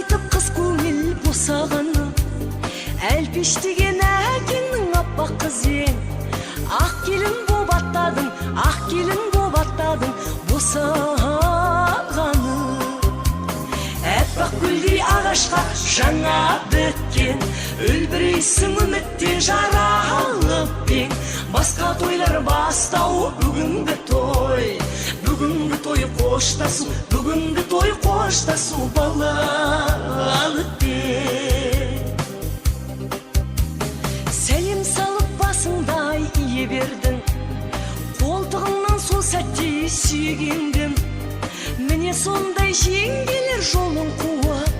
айтып қыз көңіл босағаны, әлпештеген әкеңнің аппақ қыз ең. Ақ келін боп аттадың, ақ келін боп аттадың босағаны. Әппақ гүлдей ағашқа жаңа біткен, үлбірейсің үміттен жаралыппен. Басқа тойлар бастау бүгінгі той, бүгінгі той қоштасу, бүгінгі той қоштасу балалықпен. Сәлем салып басыңдай ие бердің, қолтығыңнан сол сәтте сүйгендім. Міне сондай жеңгелер жолын қуып,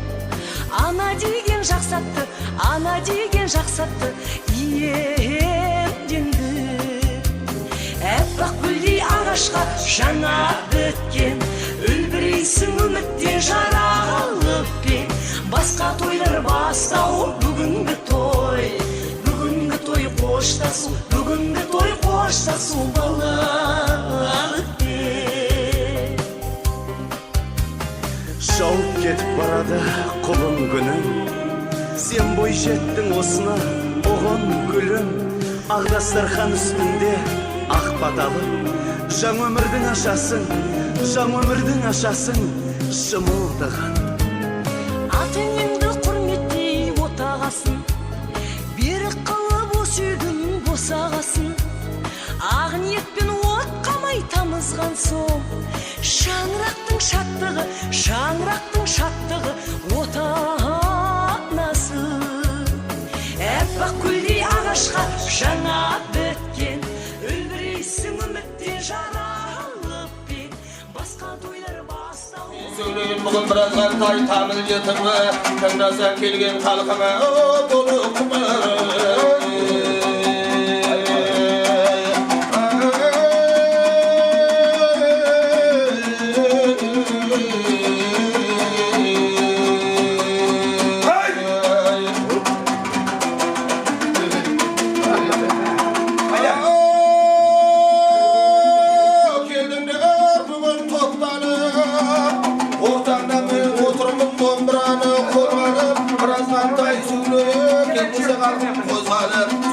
ана деген жақсатты, ана деген жақсатты иемденді. Әппақ гүлдей ағашқа жаңа біткен, үлбірейсің үміттен жаралыппен. Басқа тойлар бастау бүгінгі той, бүгінгі той қоштасу, бүгінгі той қоштасу балалықпен. Жауып кетіп барады құлын күнің, сен бой жеттің осына оғын гүлім. Ақ дастархан үстінде ақ баталы, жаңа өмірдің ашасын, жаңа өмірдің ашасын шымылдаған. Ата-енеңді құрметтей отағасын, берік қылып осы үйдің босағасын. Ақ ниетпен от қамай тамызған соң, шаңырақтың шаттығы, шаңырақтың шаттығы отанасы. Әппақ гүлдей ағашқа жаңа біткен, үлбірейсің үміттен жаралыппен. Басқа тойлар бастау. Сөйлеген бүгін біразға тай тамыл жетімі, тыңдасаң келген халқыма толы құмы.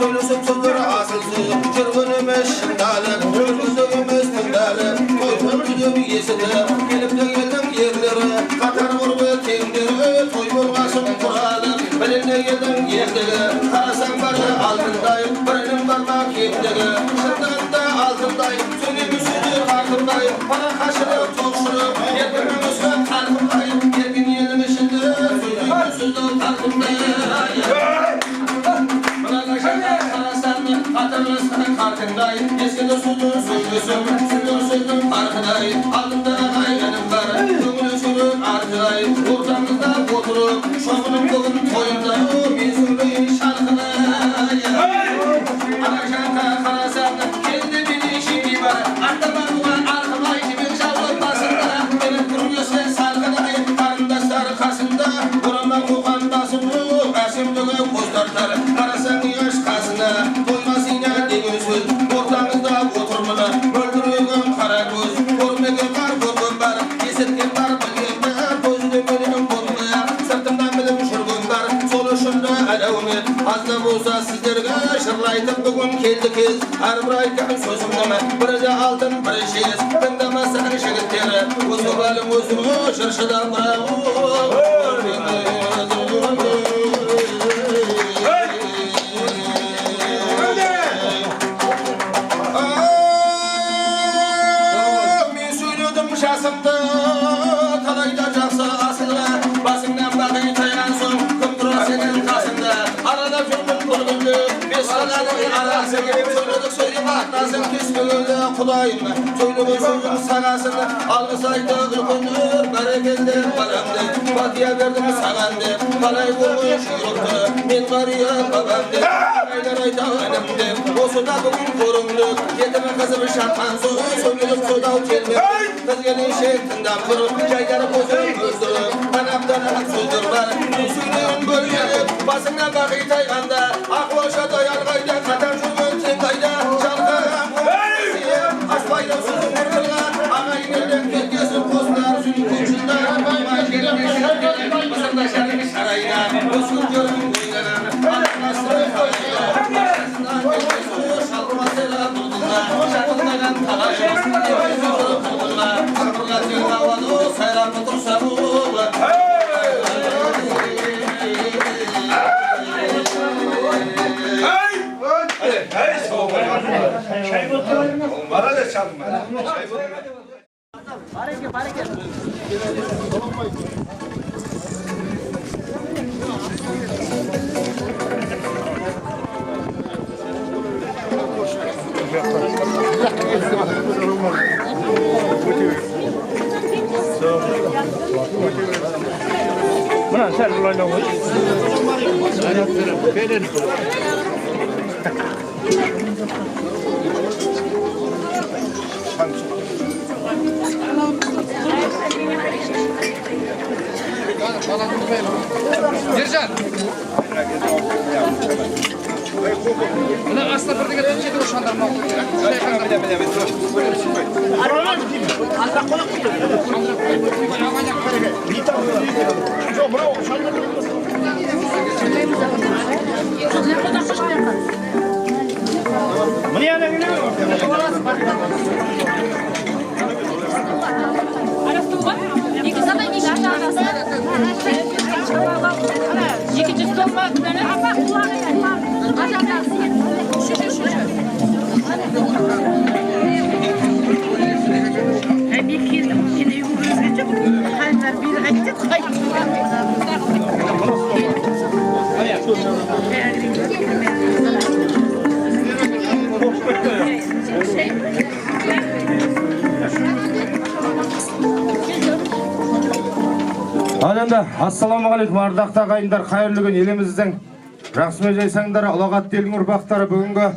Söylesem sözleri asılsın, çırgınımız şındalım, gözümüz tıngdalım, toymun güdüm yesinler, gelip de geldim yerleri, katar vurgu kendiri, toymun kasım kuralım, benimle geldim yerleri, karasan bana altındayım, birinin barmak kendiri, şındanda altındayım, söylemüsüdür kartımdayım, bana kaşırıp tokşurup, yerginin üstüne kartımdayım, yergin yelim işindir, söylemüsüdür kartımdayım. Hatırlasın kartındayım, eskide sudun söylüyorsun, sudun sözün farkındayım, altında ayranım var, gönlü sürüp artıdayım, ortamızda oturup, şoğunun bugün toyunda, ben söyleyeyim şarkınayım. Anakşanka karasam, kendi bir işim var, artama bulan arkama işimin şavun basında, benim kuruyorsun sarkınayım, karındaşlar karşısında, buramdan kokan basımı, aşımlığı kozlarlar, karasan yaş kasına, ortamızda oturmalı, öldürüyorum kara göz, görmegen var, görgün var, yesetken var, bilgen var, gözünü benim bulmaya, sırtımdan bilim şurgun var, soluşumda alavmet, az da bolsa sizlerge şırlaytıp bugün keldi kez, her bir aytkan sözümdeme, birisi altın, biri şez, bindamasan şigitleri, özü balım özümü şırşıdan bırakı, şasımda talayda jaksa asıla, basından bakı tayan son, kımdura senin kasında, arada filmin bulgundu, beş kalanın arası gelip söyledik söyleyip atlasın kesmegöyle kudayım, söylüğün sözün sagasını, algısaydı ülkündür, berekendir balamdı, batiya verdim sağandı, kalay bulgun şuyruktu, men variyat babamdı, aylar ayda önümdü, osu da bugün korumduk, yetime kızımı şartman soğuk, söyledik sodav kelmek, kız gelin şeklinde kurup, çayları bozuk özdürüp, kanaptan at sözdür var, suyunun bölgelik, basından bakı tayganda, akloşa doyan kayda, katan şurgun sen kayda, şarkıram kumasiye, asbayla sözün kırkılga, ağayın elden ketkesin, postlar sünün komşunda, bayma gelin, basında şarkı. Hadi soğuk. Bana da çalın bana. Buna sen olayla koy. Yercan. Buna asla bir dikkat edin. Çetin uşanlarım oldu. Adamda, assalamualaikum ардақтағы ағайындар, қайырлы күн. Еліміздің жақсы жайсаңдары, ұлағатты елдің ұрпақтары бүгінгі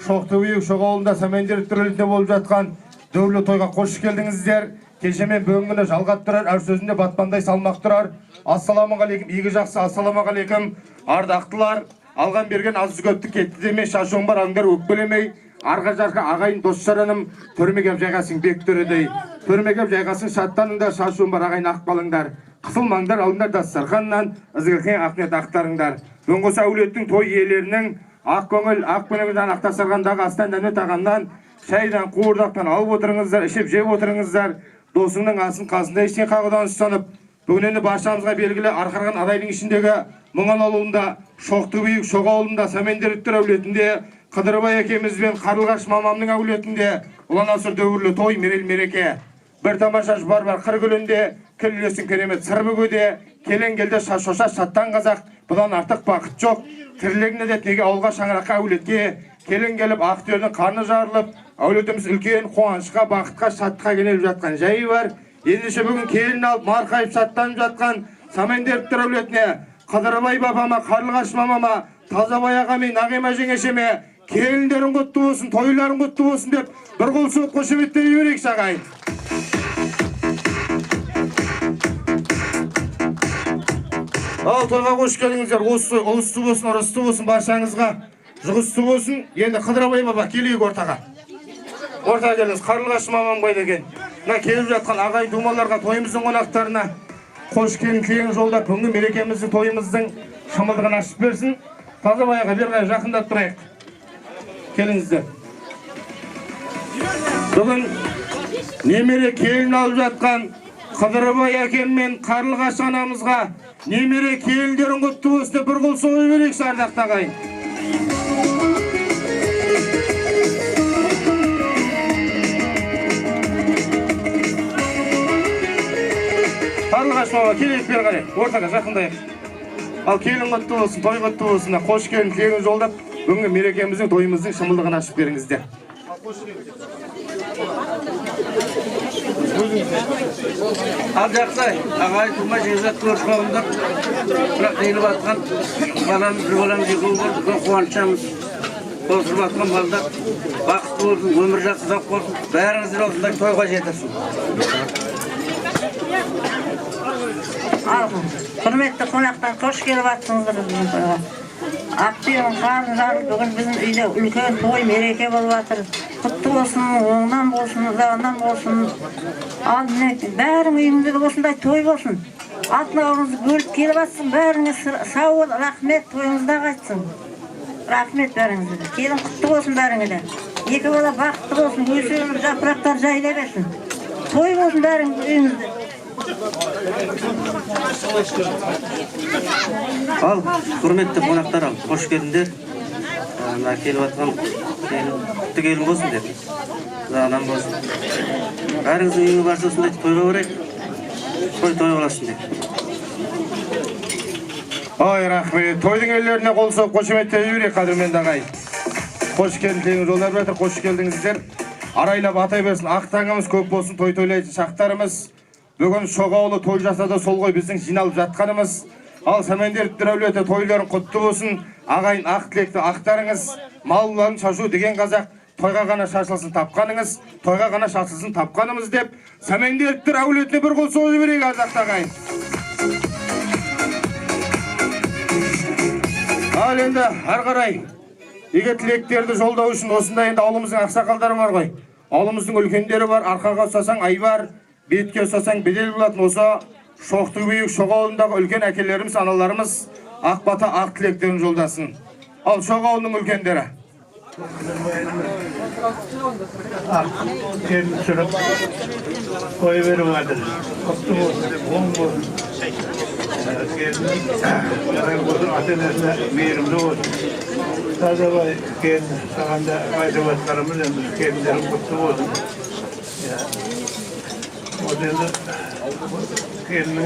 Шоқты Бүйік Шоқ ауылында Самендер түрлерінде болып жатқан дөрлі тойға қош келдіңіздер. Кешемен бүгінгіні жалғап тұрар, әр сөзінде батпандай салмақ тұрар. Ассаламағалейкум, игі жақсы, ассаламағалейкум ардақтылар. Алған берген аз көпті кетті демей, шашуың бар аңдар өкпелемей. Арға жарқа ағайын дос жараным, түрмегеп жайғасын бек түрідей. Түрмегеп жайғасын шаттаныңдар, шашуың бар ағайын ақ балыңдар. Қысылмаңдар, алыңдар дастарханнан, ызғыркен ақниет ақтарыңдар. Бүгінгі әулеттің той иелерінің ақ көңіл, ақ көңілден ақтасырғандағы астан дәме тағаннан, шайдан, қуырдақтан алып отырыңыздар, ішіп жеп отырыңыздар. Досыңның асын қасында ештен қағыдан ұстанып, бүгін енді баршамызға белгілі арқарған адайдың ішіндегі Мұңал ауылында, Шоқты Бүйік Шоқ ауылында, Самендер әулетінде, Қыдырбай әкеміз бен Қарлығаш мамамның әулетінде ұлан-асыр дәуірлі той мереке. Бір тамаша бар қыр гүлінде, келілесін керемет сыр бүгуде, келен келді шашоша шаттан қазақ, бұдан артық бақыт жоқ. Тірлігіне де неге ауылға шаңыраққа әулетке, келен келіп ақтөрдің қарны жарылып, әулетіміз үлкен қуанышқа, бақытқа, шаттыққа келіп жатқан жайы бар. Ендеше бүгін келін алып, марқайып шаттанып жатқан Самендер әулетіне, Қыдырбай бабама, Қарлығаш мамама, Тазабай ағаме, Нағима жеңешеме, келіндерің құтты болсын, тойларың құтты болсын деп, бір қол соқ қошеметтей берейік ағайын. Ал тойға қош келдіңіздер, ұлысты болсын, ұрысты болсын, баршаңызға жұғысты болсын. Енді Қыдырбай баба келейік ортаға. Ортаға келіңіз, Қарлығаш мамам қайда екен. Мына келіп жатқан ағайын думаларға, тойымыздың қонақтарына қош келін жолда бүгінгі мерекеміздің тойымыздың шымылдығын ашып берсін. Тазабайға бері жақындап тұрайық. Келіңіздер. Бүгін немере келін алып жатқан Қыдырбай әкем мен Қарлығаш анамызға немере келіндерің құтты болсын деп бір қол соғып берейік ардақты ағайын. Қарлығаш мама келейік бері қарай, ортаға жақындайық. Ал келін құтты болсын, той құтты болсын, қош келін келін жолдап, бүгінгі мерекеміздің тойымыздың шымылдығын ашып беріңіздер. Ал жақсай, ағай тума жезет көріп қалымдық, бірақ дейіліп атқан баламыз, баламыз еқол болды, қуанышамыз. Қосырып атқан балдар, бақытты болсын, өмір жақсызақ болсын, бәріңіздер осындай тойға жетірсін. Ал, құрметті қонақтар, қош келіп аттыңыздар біздің тойға. Ақтүйенің қарны жарылып, бүгін біздің үйде үлкен той мереке болып жатыр. Құтты болсын, оңнан болсын, ұзағынан болсын. Ал, бәрің үйіңізде осындай той болсын. Атын ауыңызды бөліп келіп атсың, бәріңе сау бол, рахмет, тойыңызда қайтсын. Рахмет бәріңізде. Келін құтты болсын бәріңе де. Екі бала бақытты болсын, өсіп жапырақтар жайла берсін. Той болсын бәрің үйіңізде. Ал, құрметті қонақтар, қош келдіңдер. Ana kelvatkan gelin bolsun dep. Zanan bolsun. Bäriňiziň iňi barsa şunday toýga berek. Toy golasyn dep. Ay rahmet. Toyduğun ellerine kol soğuk koşumetteye yürek kadrimen dağay. Hoş geldiniz. Olar betir hoş geldinizler. Arayla batay bersin. Aqtangımız köp bolsun. Toy toylayıcı şaqtarımız. Bugün Şoğaoğlu toy jasada sol goy bizning jinalıp жатқанымыз. Al Semenderttir öwlete toyların kutlu bolsun. Agayın aq tilekti aqtarыңыз. Malların şaşuu деген қазақ toyga gana şaşılsın tapqanыңыз, toyga gana şaşılsın tapqanımız dep Semenderttir öwletine bir kol soğuzu berek ardakta agayın. Al endi har qaray ege tilekтерди жолдоо үчүн осундай енді ауылымыздың ақсақалдары бар ғой. Ауылымыздың үлкендері бар, арқаға ұстасаң айбар, бетке ұстасаң бедел болатын. Осы Шоқтыб үйік Шоғауылындағы үлкен әкелеріміз, аналарымыз ақ бата ақ тілектерін жолдасын. Ал Шоғауылының үлкендері. Келін сұрып қой беріп жатыр. Құтты болсын деп, оң болсын. Келін болсын, ата-енесіне мейірімді болсын. Тазабай келін сағанда айтып жатқанымыз енді келіндерім құтты болсын. Ол енді келіннің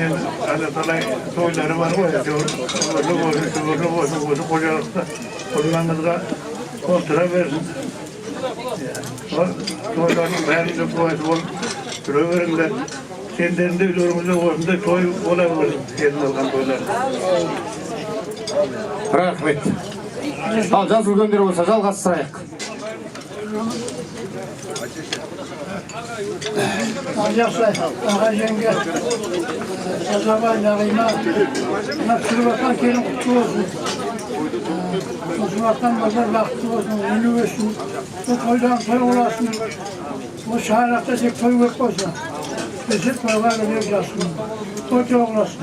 енді талай тойлары бар ғой. Шүгірлі болсын, осы қожалықта қолыңызға отыра берсін. Toyların bәрінде қойды бол, жүре беріңдер. Сендерінде үйлеріңізде осындай той бола берсін, келін алған тойлар. Рахмет. Ал жас үлкендер болса жалғастырайық. Жақсы, аға жеңге, Тазабай, Нағима, мына түсіріп жатқан келін құтты болсын. Түсіріп жатқан балдар бақытты болсын, үйлі өсін. Бұл тойдан той боласын. Бұл шайрақта тек той көп болса. Десек тойға келер жасын. Той боласын.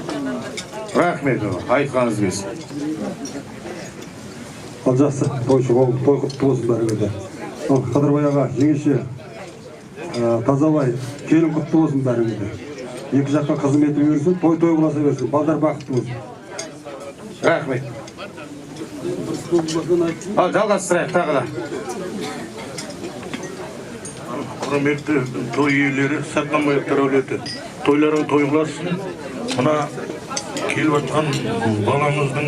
Рахмет, айтқаныңыз келсін. Ал жақсы, той құтты болсын бәріңізде. Қадырбай аға, жеңеше, Тазабай, келін құтты болсын бәріңізде. Екі жаққа қызметі берсін, той боласа берсін, балдар бақытты болсын. Рахмет. Ал жалғастырайық тағы да. Құрметті той иелері, Сатқанбаевтар әулеті, тойларың той қыласын. Мына келіп жатқан баламыздың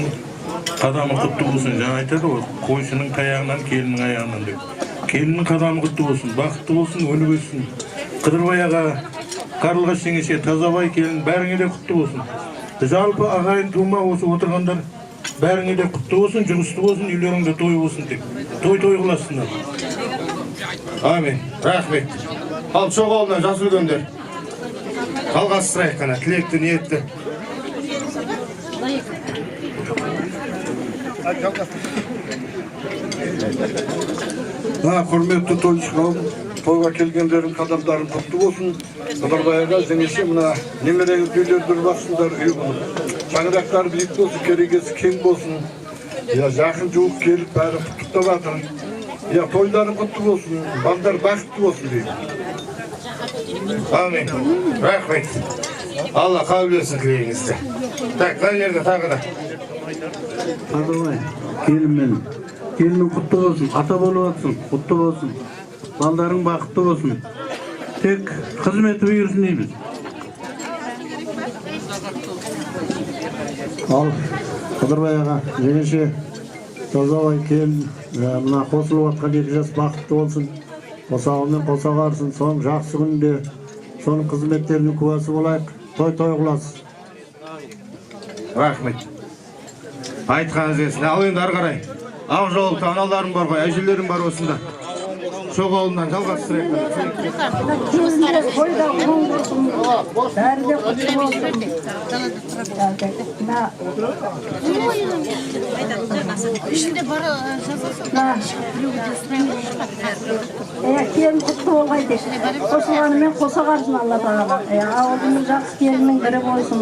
қадамы құтты болсын. Жаңа айтады ғой, қойшының таяғынан, келіннің аяғынан деп. Келіннің қадамы құтты болсын, бақытты болсын, өніп өссін. Қыдырбай аға, Қарлығаш жеңеше, Тазабай келін бәріңе де құтты болсын. Жалпы ағайын тума осы отырғандар бәріңе де құтты болсын, жүрісті болсын, үйлеріңде той болсын деп. Той қыласындар. Амин. Рахмет. Ал Шоғауылынан жас үлкендер. Жалғастырайық қана, тілекті, ниетті. Құрметті тойшылар, тойға келгендердің қадамдарын құтты болсын. Қыдырбай аға, жеңеше, мына немереңіз үйлерді бассындар, үй болып. Шаңырақтары биік болсын, керегесі кең болсын. Жақын жуық келіп, бәрі құттықтап жатыр. Тойлары құтты болсын, балдар бақытты болсын дейді. Амин. Рахмет. Алла қабыл етсін тілегіңізді. Так, қайнерді тағы да. Тазабай, келінмен. Келінің құтты болсын, ата болып атсын, құтты болсын. Балдарың бақытты болсын. Тек қызметі бұйырсын дейміз. Ал Қыдырбай аға, жеңеше, Тазабай келін, мына қосылып атқан екі жас бақытты болсын. Қосағымен қосағарсын, соның жақсы күнде, соның қызметтерінің куәсі болайық. Той қыласыз. Рахмет. Айтқаныңыз келсін. Ал енді ары қарай. Ақ жолықта аналарым бар ғой, әжелерім бар осында. Шоғауылынан жалғастырайық. Бәрі де құтты болсын. Келін құтты болғай деп. Қосылғанымен қоса қарсын Алла тағала. Ауылымыз жақсы келіннің бірі болсын.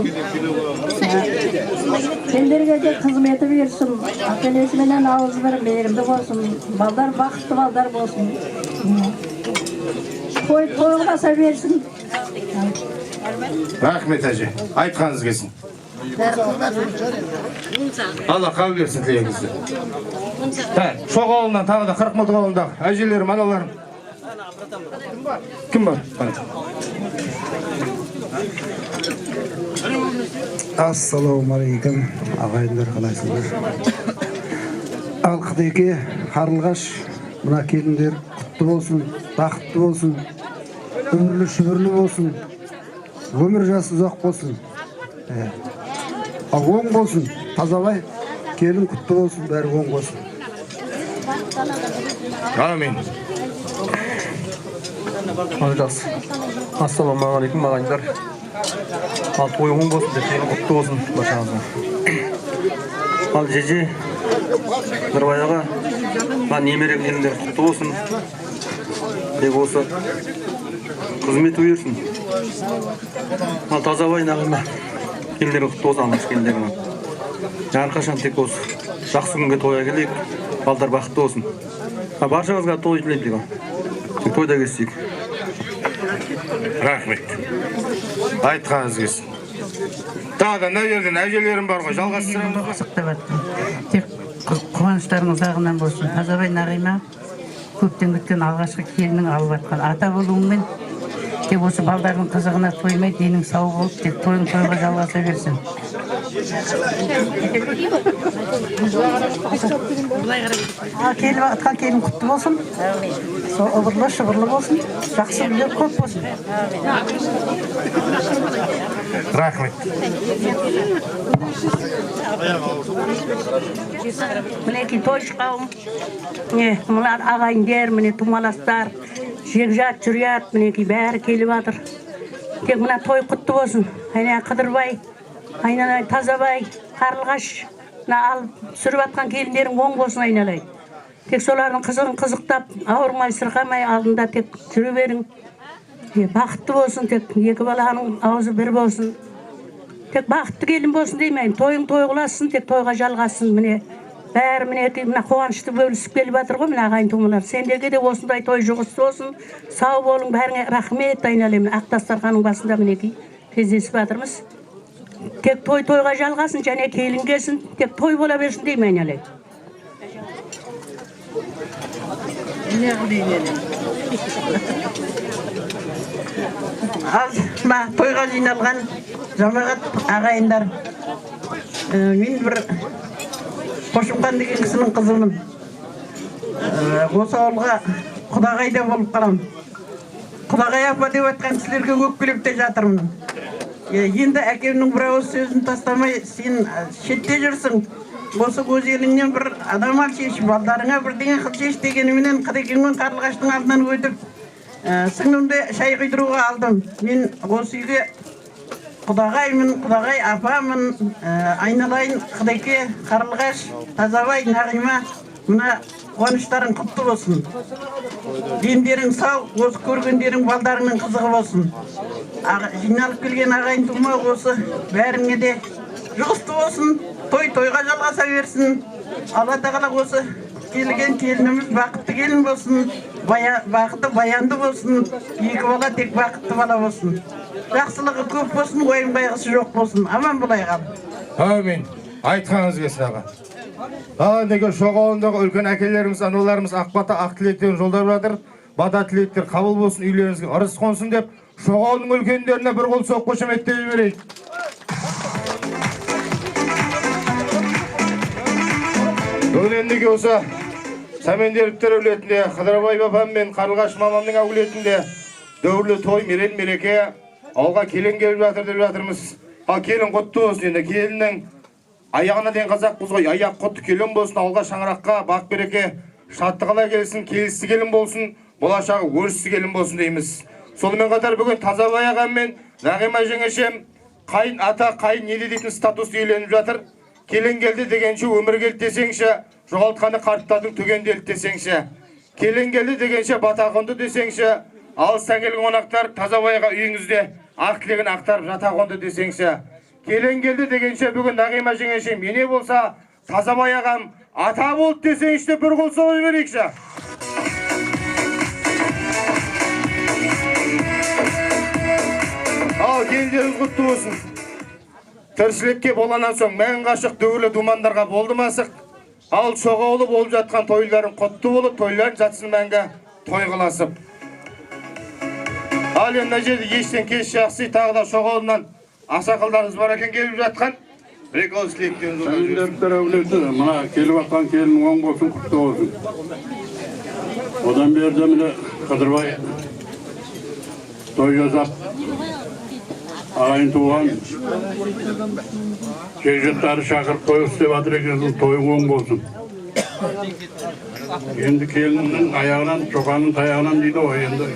Сендерге де қызметі берсін. Ата-енесіменен ауыз бір мейірімді болсын. Балдар бақытты балдар болсын. Қойылғаса берсін. Рахмет әже. Айтқаныңыз келсін. Алла қабыл етсін тілегіңізді. Şok oğlundan tағы да 40 мылтық ауылындағы әжелерім, аналарым. Кім бар? Ассалаумағалейкум, ағайындар, қалайсыздар? Ал Қыдеке, Қарлығаш, мына келіндер құтты болсын, бақытты болсын, өмірлі шүбірлі болсын, өмір жасы ұзақ болсын. Оң болсын, тазалай, келін құтты болсын, бәрі оң болсын. Амин. Ассалаумағалейкум, ағайындар. Ал той оң болсын, келін құтты болсын, башаңызға. Ал жеже, Нұрбаяға, немере келіндер құтты болсын. Тек осы қызмет өйерсін. Ал Тазабай нағыма келіндер құтты болсын, алғаш келіндеріме. Әрқашан тек осы жақсы күнге тойға келейік, балдар бақытты болсын. Баршаңызға той тілеймін, тек тойда келсек. Рахмет. Айтқаныңыз келсін. Тағы да нәверден әжелерім бар ғой, жалғастырамыз. Тек қуаныштарыңыз ағынан болсын. Тазабай нағима көптен күткен алғашқы келінің алып атқан ата болуыңмен тек осы балдардың қызығына тоймай, денің сау болып, тек тойың тойға жалғаса берсін. Келіп атқан келін құтты болсын. Ұбырлы, шыбырлы болсын. Жақсы үйлер көп болсын. Рахмет. Мінеки тойшы қауым. Мұлар ағайындар, міне тумаластар. Жекжат, жүрят, мінеки бәрі келіп атыр. Тек мына той құтты болсын. Айна Қыдырбай, айналай Тазабай, Қарлығаш, алып сүріп атқан келіндерің оң болсын айналай. Тек солардың қызығын қызықтап, ауырмай, сырқамай алдында тек жүрі берің. Бақытты болсын, тек екі баланың аузы бір болсын. Тек бақытты келін болсын деймейін. Тойың тойғыласын, тек тойға жалғасын. Міне бәрі мына қуанышты бөлісіп келіп атыр ғой, мына ағайын тумалар. Сендерге де осындай той жұғысты болсын. Сау болың, бәріңе рахмет айналайын. Ақтастарханның басында мінекей кездесіп атырмыз. Тек тойға жалғасын, және келін келсін, тек той бола берсін деймін айналайын. Ал тойға жиналған жамағат ағайындар, мен бір Қошымхан деген кісінің қызымын. Осы ауылға Құдағайда болып қалам. Құдағай апа деп айтқан кісілерге өкпелеп те жатырмын. Енді әкемнің бір ауыз сөзін тастамай, сен шетте жүрсің. Осы көз еліңнен бір адам ал шеш, балдарыңа бірдеңе қыл шеш дегеніменен Қыдекеңмен Қарлығаштың алдынан өтіп, сіңлімді шай құйдыруға алдым. Мен осы үйге Құдағаймын, Құдағай апамын, айналайын Қыдеке, Қарлығаш, Тазабай, нағима, мына қуаныштарың құтты болсын. Дендерің сау, осы көргендерің балдарыңның қызығы болсын. Жиналып келген ағайын тума осы бәріңе де жұғысты болсын, тойға жалғаса берсін. Алла тағала осы келген келініміз бақытты келін болсын, бақытты баянды болсын, екі бала тек бақытты бала болсын. Жақсылығы көп болсын, ойын байғысы жоқ болсын. Аман болайық. Амин. Айтқаныңыз келсін аға. Неге шоқ ауылындағы үлкен әкелеріміз, аналарымыз ақбата ақ тілектерін жолдап жатыр. Бата тілектер қабыл болсын, үйлеріңізге ырыс қонсын деп, шоқ ауылының үлкендеріне бір қол соқ қошеметтей берейік. Бүгін ендіге осы Сәмендеріптер әулетінде, Қыдырбай бабам мен Қарлығаш мамамның әулетінде дәуірлі той, мереке ауылға келін келіп жатыр деп жатырмыз. Ал келін құтты болсын, енді келіннің аяғына дейін қазақпыз ғой, аяқ құтты келін болсын, ауылға шаңыраққа бақ береке шаттығына келсін, келісті келін болсын, болашағы өрісті келін болсын дейміз. Сонымен қатар бүгін Тазабай ағам мен Нағима жеңешем қайын ата, қайын не дейтін статусты үйленіп жатыр. Келін келді дегенше өмір келді десеңші, жоғалтқаны қарттардың түгенделді десеңші. Келін келді дегенше батақонды десеңші, алыстан келген қонақтар Тазабайға үйіңізде ақ тілегін ақтарып жатақонды десеңші. Келін келді дегенше бүгін Нағима жеңешем ене болса, Тазабай ағам ата болды десеңші, бір қол соғып жіберейікші. Ал келіндеріңіз құтты болсын. Тіршілікке болғаннан соң мән ғашық дәуірлі думандарға болды масық. Ал çoğalı болып жатқан тойларын құтты болып, тойларын жатсын мәңгі той қыласып. Ал енді жерде ештен кеш жақсы тағы да çoğалынан асақылдарыңыз бар екен келіп жатқан. Рекол тілектеріңіз Сәлемдерді әулеті, мына келіп атқан келін оң болсын, құтты болсын. Одан берді міне Қыдырбай той жасап, ағайын туған жекжеттары шақырып той істеп жатыр екен, той оң болсын. Енді келіннің аяғынан, çoğanның таяғынан дейді ғой, енді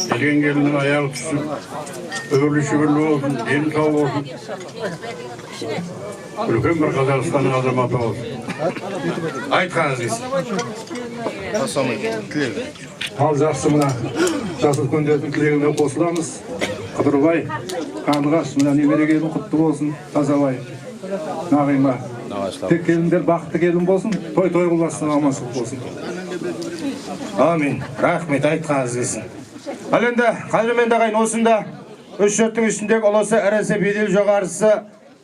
келген келіннің аяғы түсіп, үбірлі-шүбірлі болсын, дені сау болсын. Үлкен бір Қазақстанның азаматы болсын. Айтқаныңыз келсін. Ал жақсы мына жас үлкендердің тілегіне қосыламыз. Қыдырбай, қарлығаш, мына немере келін құтты болсын, Тазабай, Нағима. Тек келіндер бақытты келін болсын, той қылмасын, аманшылық болсын. Амин. Рахмет, айтқаныңыз келсін. Ал енді қадірменді ағайын осында үш жұрттың ішіндегі ұлысы әресі бедел жоғарысы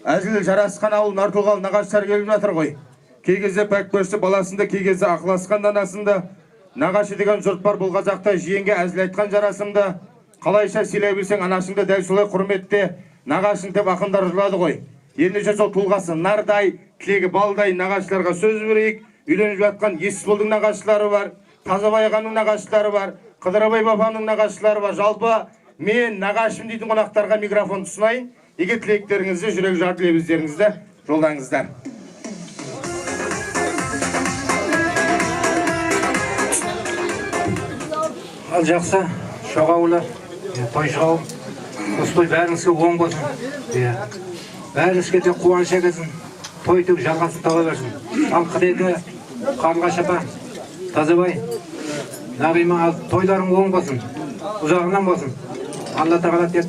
әзіл жарасқан ауыл Нартуғал нағаштар келіп жатыр ғой. Кей кезде пәк көрші баласында, кей кезде ақыласқан данасында. Нағашы деген жұрт бар, бұл қазақта жиенге әзіл айтқан жарасымды. Қалайша сыйлай білсең анашыңды дәл солай құрметте. Нағашың деп ақындар жырлады ғой. Ендеше сол тұлғасы нардай, тілегі балдай нағашыларға сөз берейік. Үйленіп жатқан Есболдың нағашылары бар, Тазабай ағаның нағашылары бар, Қыдырбай бабамның нағашылары бар. Жалпы мен нағашым дейтін қонақтарға микрофон ұсынайын. Егер тілектеріңізді, жүрек жарты лебіздеріңізді жолдаңыздар. Ал жақсы, шоғаулы, той шоғау, осы той бәріңізге оң болсын. Бәріңізге де қуаныш әкелсін, той тек жалғасын таба берсін. Ал Қыдеке, Қарлығаш апа, Тазабай, Нағима, тойларың оң болсын, ұзағынан болсын. Алла тағала тек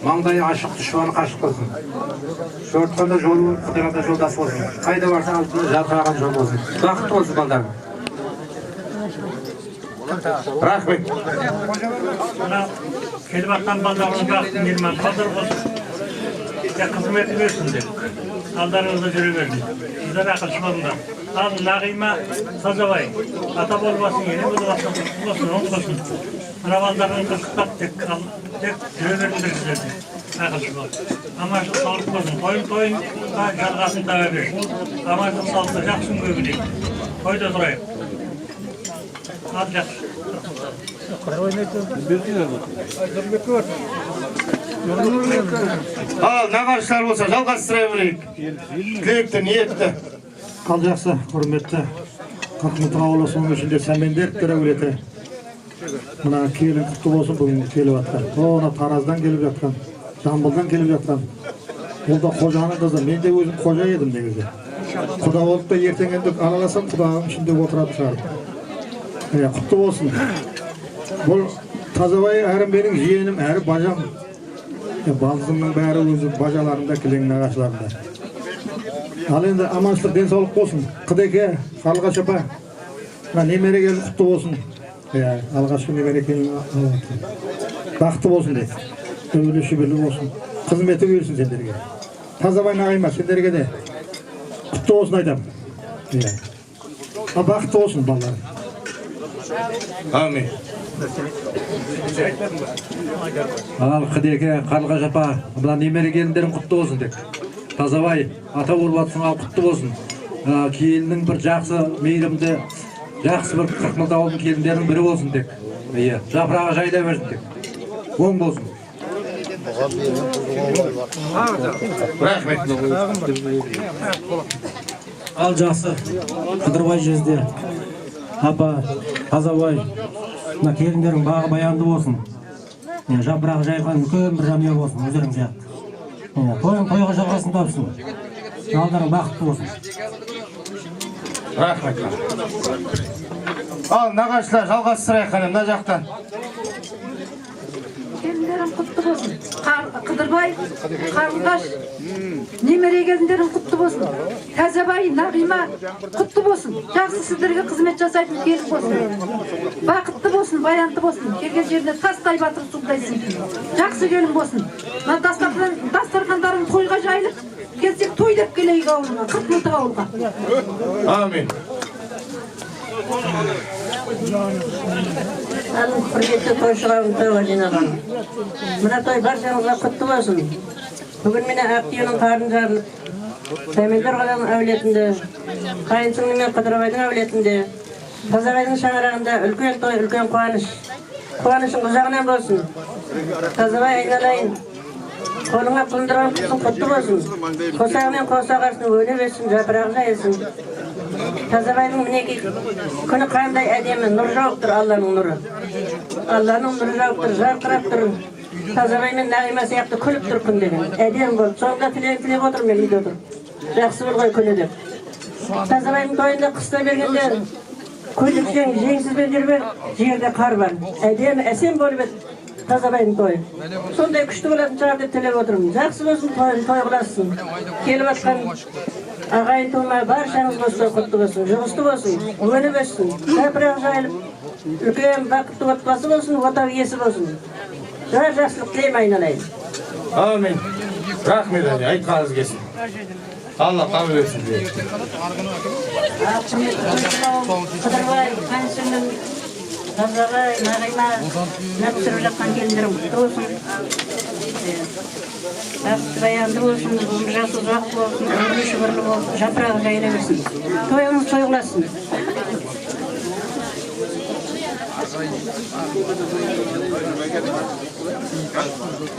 маңдайы ашық, дұшпаны қашық болсын. Жортқанда жолы, Құдайға жолдас болсын. Қайда барса алтыны жарқыраған жол болсын. Бақытты болсын балдарың. Рахмет. Келіп атқан балдарыңыз бақытын елман қалдар болсын. Қызметі берсін деп. Алдарыңызда жүре берді. Сіздер ақылшы болыңдар. Ал Нағима, Тазабай, ата болмасын, ене болмасын, болсын, оң болсын. Мына балдарың қызықтап тек жүре беріңдер сіздерде. Ақылшы бол. Аманшылық саулық болсын. Тойын жалғасын таба берсін. Аманшылық саулықта жақсын көбінейік. Тойда тұрайық. Ал жақсы. Ал нағашылар болса жалғастыра берейік. Тілекті, ниетті. Ал жақсы, құрметті Қырқмұтық ауылы соның ішінде сәмендер әулеті. Мына келін құтты болсын бүгін келіп жатқан. Оны Тараздан келіп жатқан, Жамбылдан келіп жатқан. Ол да қожаның қызы. Мен де өзім қожа едім негізі. Құда болып та ертең енді араласам, құдағым ішінде отырады шығар. Құтты болсын. Бұл Тазабай әрі менің жиенім, әрі бажам. Балдызымның бәрі өзі бажаларында, кілең нағашыларында. Ал енді аманшылық денсаулық болсын. Қыдеке, Қарлығаш апа, немере келін құтты болсын. Алғашқы немере келін бақытты болсын де. Өбілі-шүбірлі болсын. Қызметі берсін сендерге. Тазабай, Нағима, сендерге де құтты болсын айтам. Бақытты болсын балдар. Амин. Ал Қыдеке, Қарлығаш апа, бұлан немере келіндерің құтты болсын деп. Тазабай, ата болып атсың, ал құтты болсын. Келінің бір жақсы, мейірімді, жақсы бір Қырқмұлт ауылдың келіндерінің бірі болсын деп. Жапырағы жайда берсін деп. Оң болсын. Рахмет. Ал жақсы, Қыдырбай жезде. Апа, Тазабай, келіндерің бағы баянды болсын. Жапырағы жайған үлкен бір жамия болсын, өздерің сияқты. Тойға жалғасын тапсын. Алдарың бақытты болсын. Рахмет. Ал нағашылар жалғастырайық қане мына жақтан. Келіндерің құтты болсын. Қыдырбай, Қарлығаш, немере келіндерің құтты болсын. Тазабай, Нағима құтты болсын. Жақсы сіздерге қызмет жасайтын келін болсын. Бақытты болсын, баянды болсын. Келген жеріне тастай батыр суғдайсың. Жақсы келін болсын. Дастархандарың тойға жайылып, Kelsek toy деп keleyik avuluna, Kırkmıntı avulga. Amin. Alın құрметті тойшыларым тойға жинаған. Мына той баршаңызға құтты болсын. Бүгін мені Ақтүйенің қарын жарылып, Сәмендер қаланың әулетінде, Қайынсыңның мен Қыдырбайдың әулетінде, Тазабайдың шаңырағында үлкен той, үлкен қуаныш. Қуанышың ұзағынан болсын. Тазабай айналайын. Қолыңа құлындырған құтың құтты болсын. Қосағымен қосағарсын, өне берсін, жапырағы жайылсын. Тазабайдың мінеки күні қандай әдемі, нұр жауып тұр, Алланың нұры. Алланың нұры жауып тұр, жарқырап тұр. Тазабай мен Нағима сияқты күліп тұр күн деген. Әдем болып, соңында тілеп отырмын мен үйде отырып. Жақсы болғай күні деп. Тазабайдың тойында қыста бергенде көйлексең жеңсізбен жүрбе, жерде қар бар. Әдемі, әсем болып еді Тазабайдың тойы. Сондай күшті болатын шығар деп тілеп отырмын. Жақсы болсын, той қыласын. Келіп атқан ағайын тума баршаңыз болсын, құтты болсын, жұғысты болсын, өніп өссін, жапырақ жайылып, үлкен бақытты отбасы болсын, отау иесі болсын. Жақсылық тілеймін айналайын. Amin. Rahmet anne, айтқаныңыз келсін. Allah kabul etsin. Қыдырбай, Қайынсыңның, Тазабай, Нағима, түсіріп жатқан келіндерім құтты болсын. Бақытты баянды болсын, жасы ұзақ болсын, өмірі шүбірлі болсын, жапырағы жайыла берсін. Тойыңыз той қыласын.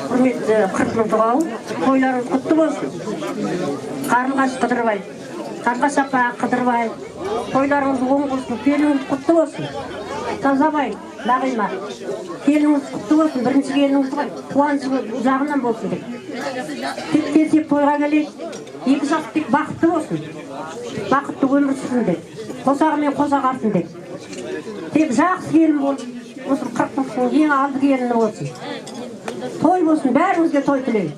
Құрметті Қыркмыntı ауыл, тойларыңыз құтты болсын. Қарынғаш Қыдырбай, Қарғашапа Қыдырбай, тойларыңыз оң болсын, келіңіз құтты болсын. Тазабай, Нағима, келіңіз құтты болсын, бірінші келіңіз қуанышы ұзағынан болсын деп. Тек келсек тойға келейік, екі жақ тек бақытты болсын, бақытты өмір сүрсін деп, қосағымен қосақ арсын деп. Тек жақсы келін болып, осы Қыркмыntың ең алды келіні болсын. Той болсын, бәрімізге той тілейік.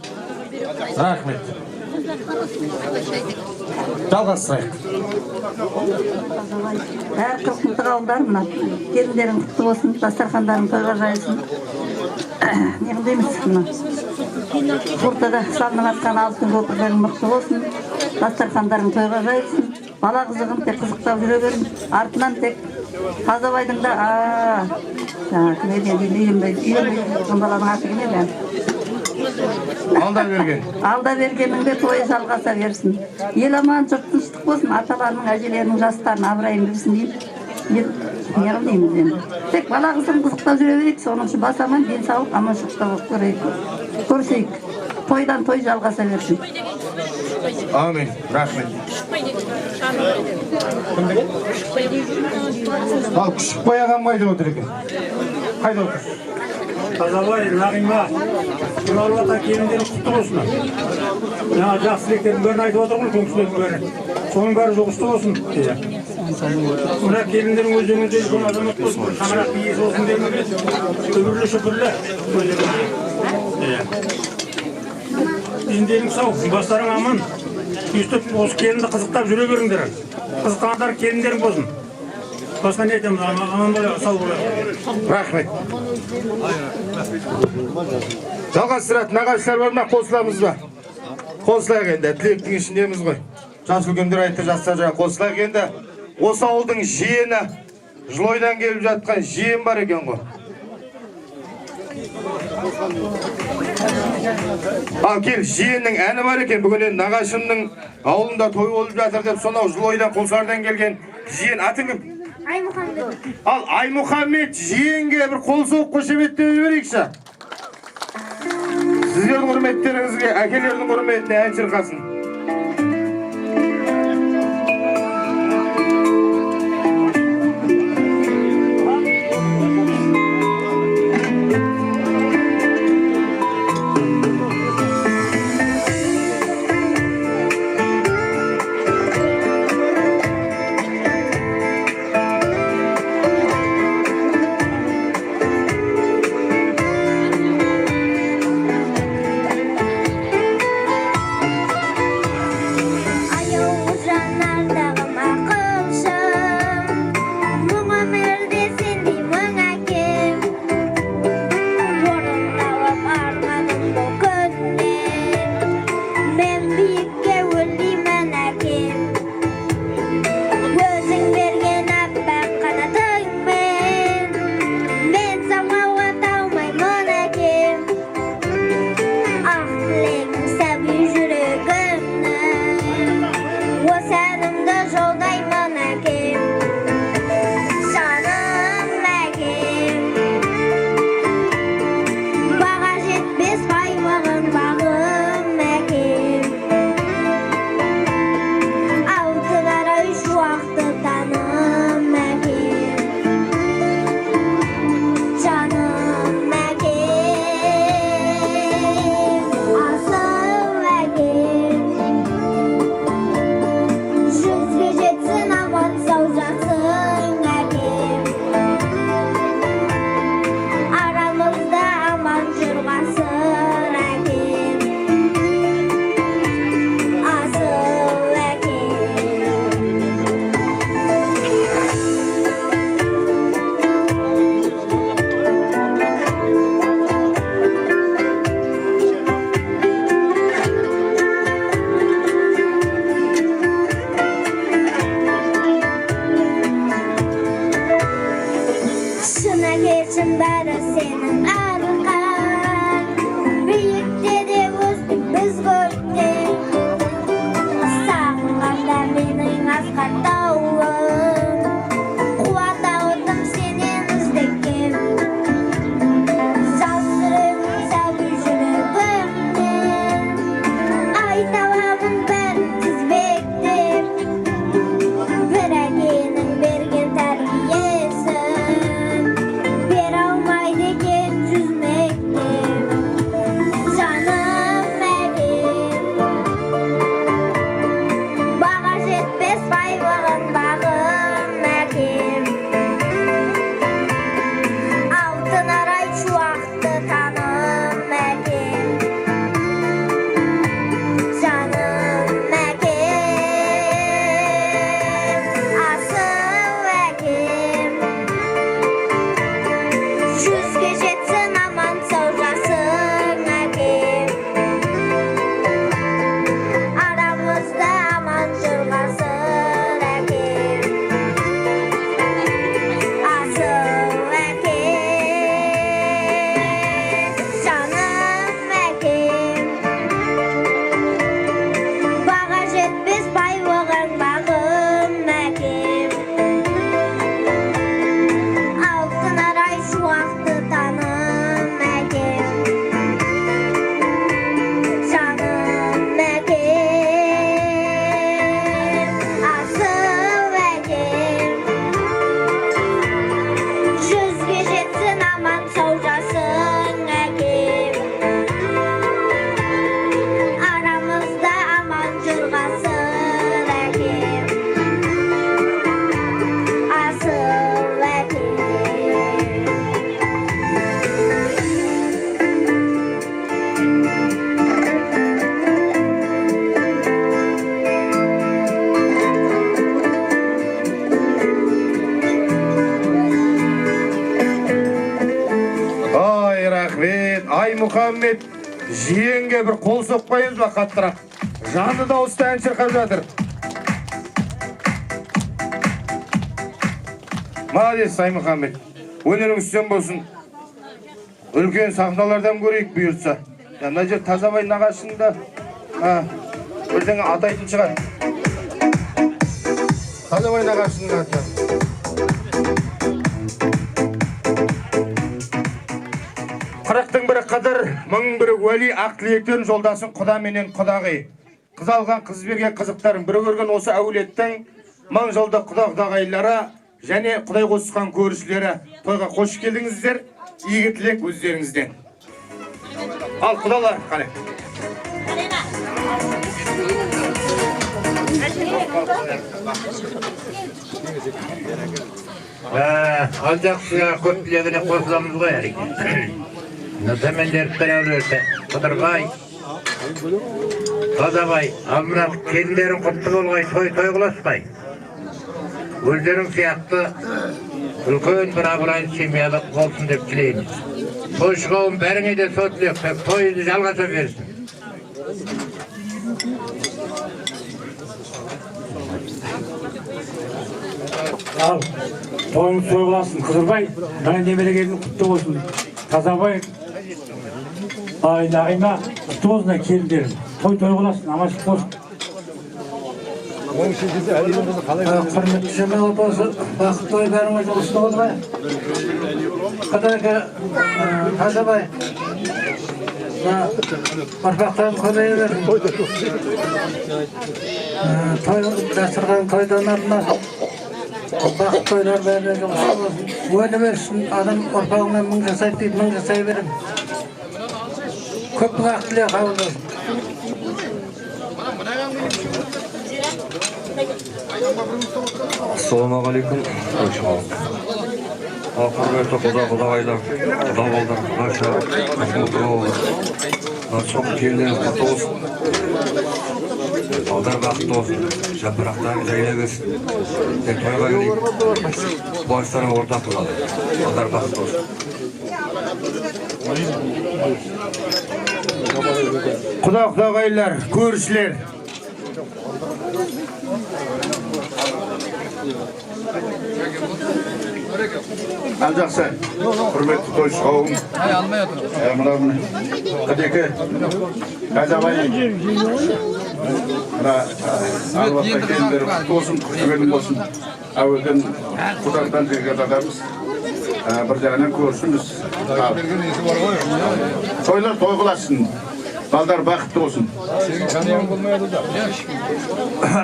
Рахмет. Жалғастырайық. Әр Қыркмыntı ауылдар мына келіндерің құтты болсын, дастархандарың тойға жайылсын. Не қылдаймыз мына? Ортада салынып атқан алтын көпірлерің мықты болсын, дастархандарың тойға жайылсын. Бала қызығын тек қызықтап жүре берін, артынан тек Тазабайдың да баланың аты кеме бән? Алда бергеніңде тойы жалғаса берсін. Ел аман жұрт тыныштық болсын, аталарының, әжелерінің жастарын абырайын білсін деймін. Не қылдаймыз енді? Тек бала қызығын қызықтап жүре берейік, соның үшін бас аман, денсаулық аманшылықта болып көрсейік. Тойдан той жалғаса берсін. Amin. Rahmet. Al küçük bayağı maydı otur ekan. Qayda otur? Тазабай, Нағима, Нұралбата келіндері құтты болсын. Жаңа жақсы тілектердің бәрін айтып отырмын, көңілдердің бәрі. Соның бәрі жұғысты болсын. Мына келіндердің өздеріңізде үлкен азамат болсын, шаңырақ иесі болсын деймін. Өбірлі шүпірлі. Дендерің сау, бастарың аман. Үстіп осы келінді қызықтап жүре беріңдер. Қызықтағандар келіндерің болсын. Басқа не айтамыз, аман бола, сау бола. Рахмет. Жалғастыратын нағашылар бар ма, қосыламыз ба? Қосылайық енді, тілектің ішіндеміз ғой. Жас үлкендер айтты, жастар жаңа қосылайық енді. Осы ауылдың жиені, Жылойдан келіп жатқан жиен бар екен ғой. Ал кел, жиеннің әні бар екен, бүгін нағашымның ауылында той болып жатыр деп, сонау Жылойдан Қолсардан келген жиен. Атын кім? Аймұхаммед. Ал Аймұхаммед жиенге бір қол соқ қошеметтеп жіберейікші. Сіздердің құрметтеріңізге, әкелердің құрметіне ән шырқасын. geçin bari senin arkan. Büyükte de özdük biz gökte. Sağlığında benim asgar dağım. Kuvata oldum senin izdekim. Saldırın sevgücülüğümden. Ay tavamın ben tizbektir. Yüreğinin bergen terbiyesin. Bir almaydı gen cüzmektir. Canım benim. Bağış etmez bayvağın bağım mekim. Altın aray şu aktı tanım mekim. Canım mekim. Asıl mekim. Yüz geçetsin aman savcasın mekim. Aramızda aman durmasın ekim. Asıl ekim. Canım ekim. Bağış etmez bayvağın bağım ekim. Altın aray şu aktı tanım ekim. Canım ekim. Asıl ekim. Yüz geçetsin aman savcasın ekim. Aramızda aman cırgasın ekim. Asıl ekim. Ay рахмет, ай Мұхаммед, жиенге бір қол соқпайыз ба қаттырақ. Жанды дауысты ән шырқап жатыр. Молодец, ай Мұхаммед. Өнерің үстен болсын. Үлкен сахналардан көрейік бұйыртса. Мына жер Тазабай нағашында бірдеңе атайтын шығар. Тазабай нағашының аты. Қырықтың бірі қыдыр, мың бірі уәли, ақ тілектерін жолдасын құда менен құдағи. Қыз алған қыз берген қызықтарын бірі көрген осы әулеттің мың жылды құдағайлары және құдай қосқан көршілері тойға қош келдіңіздер, игі тілек өздеріңізден. Ал құдалар, қане. Ал жақсыға көп тілегіне қосыламыз ғой әрине. Нөтемендеріп өте, Қыдырбай, Тазабай, ал мына келіндерің құтты болғай, той қыласпай. Өздерің сияқты үлкен бір абырайлы семьялық болсын деп тілейміз. Тойшы қауым бәріңе де со тілек, тойды жалғаса берсін. Ал, тойыңыз той боласын, Қыдырбай, мына немере келін құтты болсын. Тазабай, ай Нағима, құтты болсын келіндерім. Той боласын, аманшылық болсын. Құрметті Жамал апасы, бақыт той бәріңе жолысты болды ма? Қыдырға, Тазабай, ұрпақтарын көбейе бердің. Той дастырған тойдан артына бақыт тойлар бәріне жолысты болсын. Өлі берсін, адам ұрпағынан мың жасайды дейді, мың жасай берін. Көп бақыт тіле қабыл болсын. Ассалаумағалейкум. Құрметті құдағайлар, құдағалдар, наша, құдағалдар. Çok kelden kutlu olsun. Aldar bakıtlı olsun. Yapraktan jayla versin. Toyga geleyim. Başlarına ortak olalım. Aldar bakıtlı olsun. Құдағайлар, көршілер. Ал жақсы. Құрметті тойшы қауым. Мына Қадеке, Қазабай. Мына алуатқа келіндері құтты болсын, құттығының болсын. Әуелден құдақтан жерге тадамыз. Бір жағынан көршіміз. Тойлар той қыласын. Балдар бақытты болсын.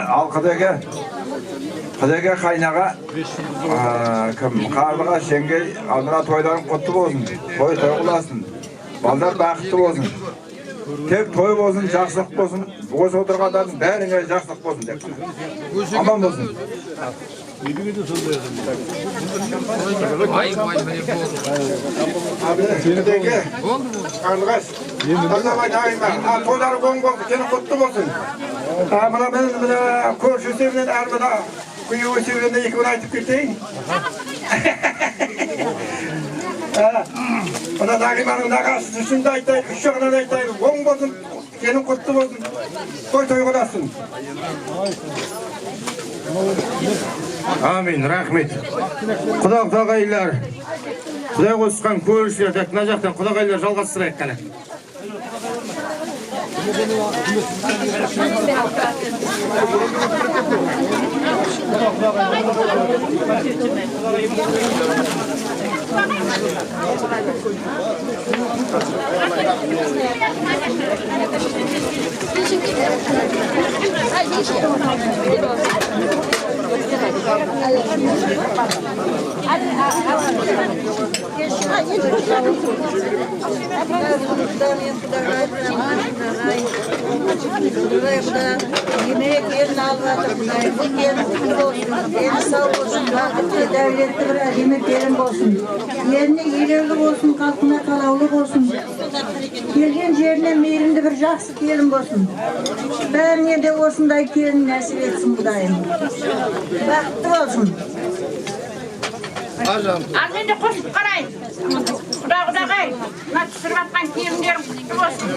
Ал Қадеге қайнаға, қарлыға, шеңгей, алдыра тойларын құтты болсын, той қыласын, балдар бақытты болсын. Тек той болсын, жақсылық болсын, осы отырғандардың бәріңе жақсылық болсын деп. Аман болсын. Қадеге, қарлығаш, Қазабай дайыма, тойлары оң болсын, сені құтты болсын. Мына мен көрші өсерінен әрміна күйі өсерінен екі бір айтып кетейін. Мына Нағиманың нағасы үшін де айтайын, үш жағынан айтайын, оң болсын, сенің құтты болсын, той қыласын. Амин, рахмет. Құдағайлар, Құдай қосқан көршілер, мына жақтан құдағайлар жалғастырайық қана. Yemek yerini almadım. Sağ olsun, devletli bir yemek yerim olsun. Yerine ilerli olsun, kalkına kalavlı olsun. Gelgen yerine meyrimde bir жақсы келін болсын. Бәріне де осындай келін нәсіп етсін Құдайым. Бақытты болсын. Арменде қосып қарайын. Құдағай, мына түсіріп атқан келіндерім құтты болсын.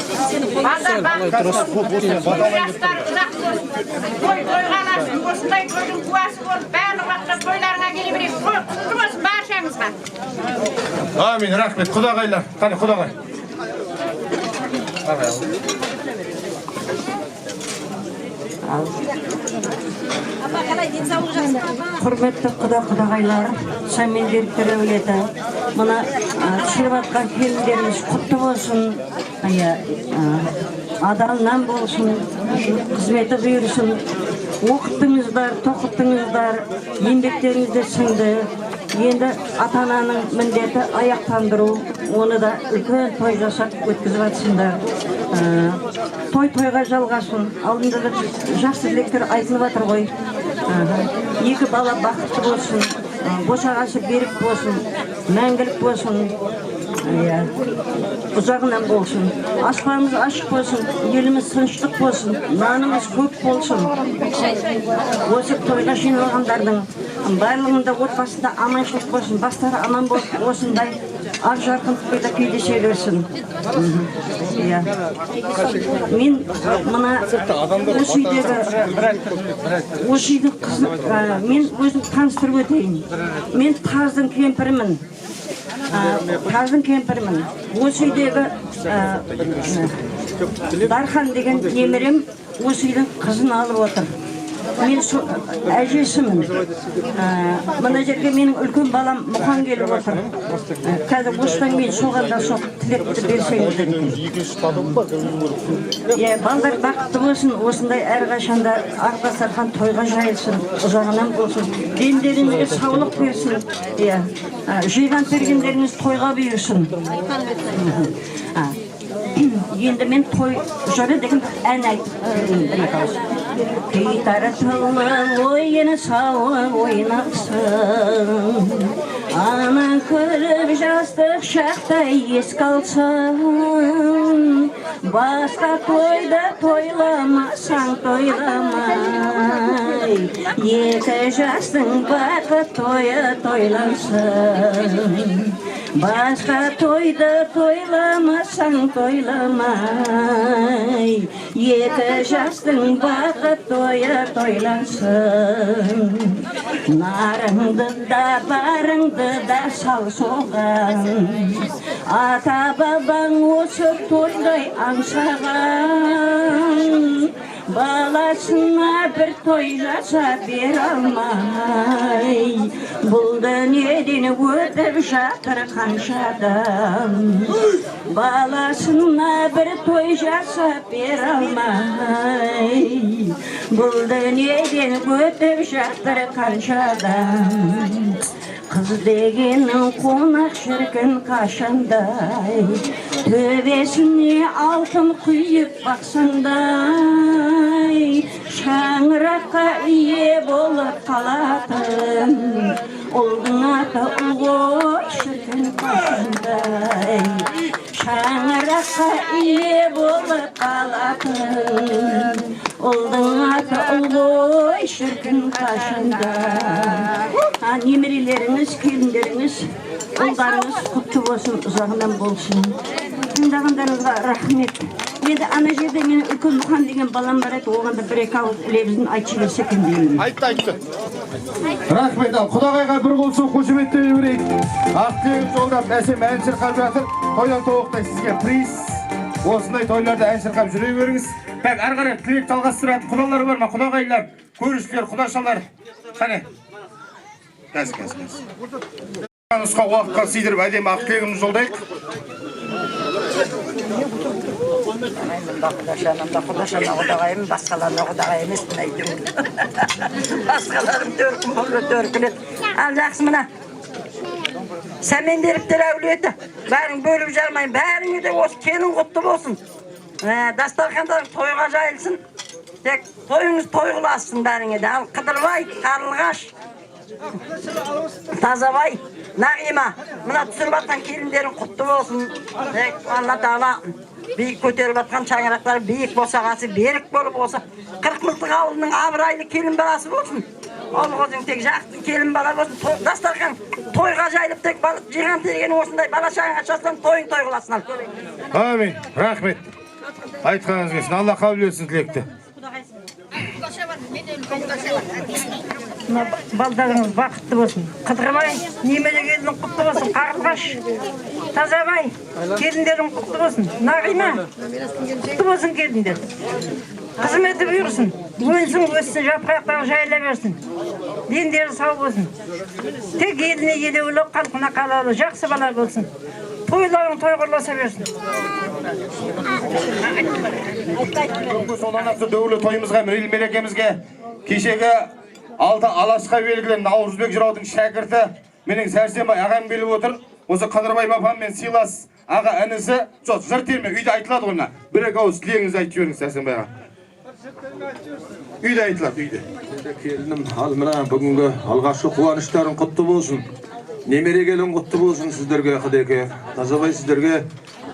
Балдар бақытты болсын. Жастар ұзақ болсын. Тойға аласың, осындай тойдың куәсі болып, барлық уақытта тойларына келе берейік. Құтты болсын баршаңызға. Амин, рахмет. Құдағайлар, қане құдағай. Құрметті құдағайлар, шамендеріктер әулеті, мұна түсіріп атқан келіндеріміз құтты болсын, адалынан болсын, қызметі бұйырсын, оқыттыңыздар, тоқыттыңыздар, еңбектеріңізді сіңді. Енді ата-ананың міндеті аяқтандыру, оны да үлкен той жасап өткізіп атсындар. Той-тойға жалғасын, алдында жақсы тілектер айтылып жатыр ғой. Екі бала бақытты болсын, босағасы берік болсын, мәңгілік болсын, ұзағынан болсын. Аспанымыз ашық болсын, еліміз тыныштық болсын, нанымыз көп болсын. Осы тойға жиналғандардың барлығында отбасында аманшылық болсын, бастары аман болып, осындай ақ жарқын тойда кездесе берсін. Мен мына осы үйдің қызын, мен өзім таныстырып өтейін. Мен Таздың кемпірімін. Осы үйдегі Дархан деген немерем осы үйдің қызын алып отыр. Мен әжесімін. Мына жерге менің үлкен балам Мұқан келіп отыр. Қазір осыдан мен соғанда соқ тілекті берсеңіздер екен. Балдар бақытты болсын, осындай әрқашанда ақ-дастархан тойға жайылсын, ұзағынан болсын. Демдеріңізге саулық берсін. Жиған тергендеріңіз тойға бұйырсын. Енді мен той жыры деген ән айтып. Гитара тыңлап ойыны сауып ойнақсың, ана көріп жастық шақта еске алсаң, басқа тойда тойламасаң тойламай, екі жастың бақыт тойы тойлансын. Başka toyda toylamasang toylamay, Екі жастың бақыт тойы тойлансын. Нарыңды да барыңды да сал соған, ата бабаң осы тойдай аңсаған. Баласына бір той жасап бере алмай, бұл дүниеден өтіп жатыр қанша адам. Баласына бір той жасап бере алмай, бұл дүниеден өтіп жатыр қанша адам. Қыз дегеннің қонақ шіркін қашандай, төбесіне алтын құйып бақсаңдай, шаңыраққа ие болып қалатын. Ұлдың аты ұл ғой шіркін қашандай, шаңыраққа ие болып қалатын. Ұлдың аты ұл ғой шіркін қашандай. Немерелеріңіз, келіндеріңіз, ұлдарыңыз құтты болсын, ұзағынан болсын. Тыңдағандарыңызға рахмет. Енді ана жерде мен үлкен Мұқан деген балам бар еді, оған да бір-екі ауыз лебізін айтшы берсе екен деймін. Айтты. Рахмет. Құдағайға бір қол соқ қошеметтей берейік. Ақтеліп жолдап әсем ән шырқап жатыр. Тойдан тоғықтай сізге приз. Осындай тойларда ән шырқап жүре беріңіз. Бәк ары қарай тілек талғастыратын құдалар бар ма? Құдағайлар, көрішілер, құдашалар. Қане? Кәз. Нұсқа уақытқа сыйдырып әдемі ақтелігіміз жолдайық. Құдағайым, басқаларына құдағай емеспін әйтеуір. Басқаларым төркін болды, төркілет. Ал жақсы мына. Сәмендеріктер әулеті. Бәрің бөліп жармайын, бәріңе де осы келін құтты болсын. Дастархандарың тойға жайылсын. Тек тойыңыз тойғыласын бәріңе де. Ал Қыдырбай, Қарлығаш, Тазабай, Нағима, мына түсіріп атқан келіндерің құтты болсын. Тек Алла Тағала биік көтеріп атқан шаңырақтары биік босағасы берік болып болса, 40 мылтық ауылының абырайлы келін баласы болсын. Ол қозың тек жақты келін бала болсын. Дастархан тойға жайылып тек жиған терген осындай бала шағыңа шастан тойың тойғыласын. Амин, рахмет. Айтқаныңыз келсін, Алла қабыл етсін тілекті. Балдарыңыз бақытты болсын. Қыдырбай, немере келінің құтты болсын. Қарлығаш, Тазабай, келіндерің құтты болсын. Нағима, құтты болсын келіндер. Қызметі бұйырсын, өнсін, өссін, жапырақтағы жайыла берсін. Дендері сау болсын. Тек еліне елеулі, қалқына қалаулы, жақсы бала болсын. Тойларың тойғырласа берсін. Соланасы дөулі тойымызға, мерекемізге кешегі алты алашқа белгілі Наурызбек жыраудың шәкірті менің Сәрсенбай ағам келіп отыр. Осы Қыдырбай бапаммен сыйлас аға інісі, жоқ, жыр терме, үйде айтылады ғойна. Бір-екі ауыз тілегіңізді айтып жіберіңіз Сәрсенбай аға. Үйде айтылады, үйде. Келінім, ал мына бүгінгі алғашқы қуаныштарың құтты болсын. Немере келін құтты болсын сіздерге, Қыдеке. Тазабай сіздерге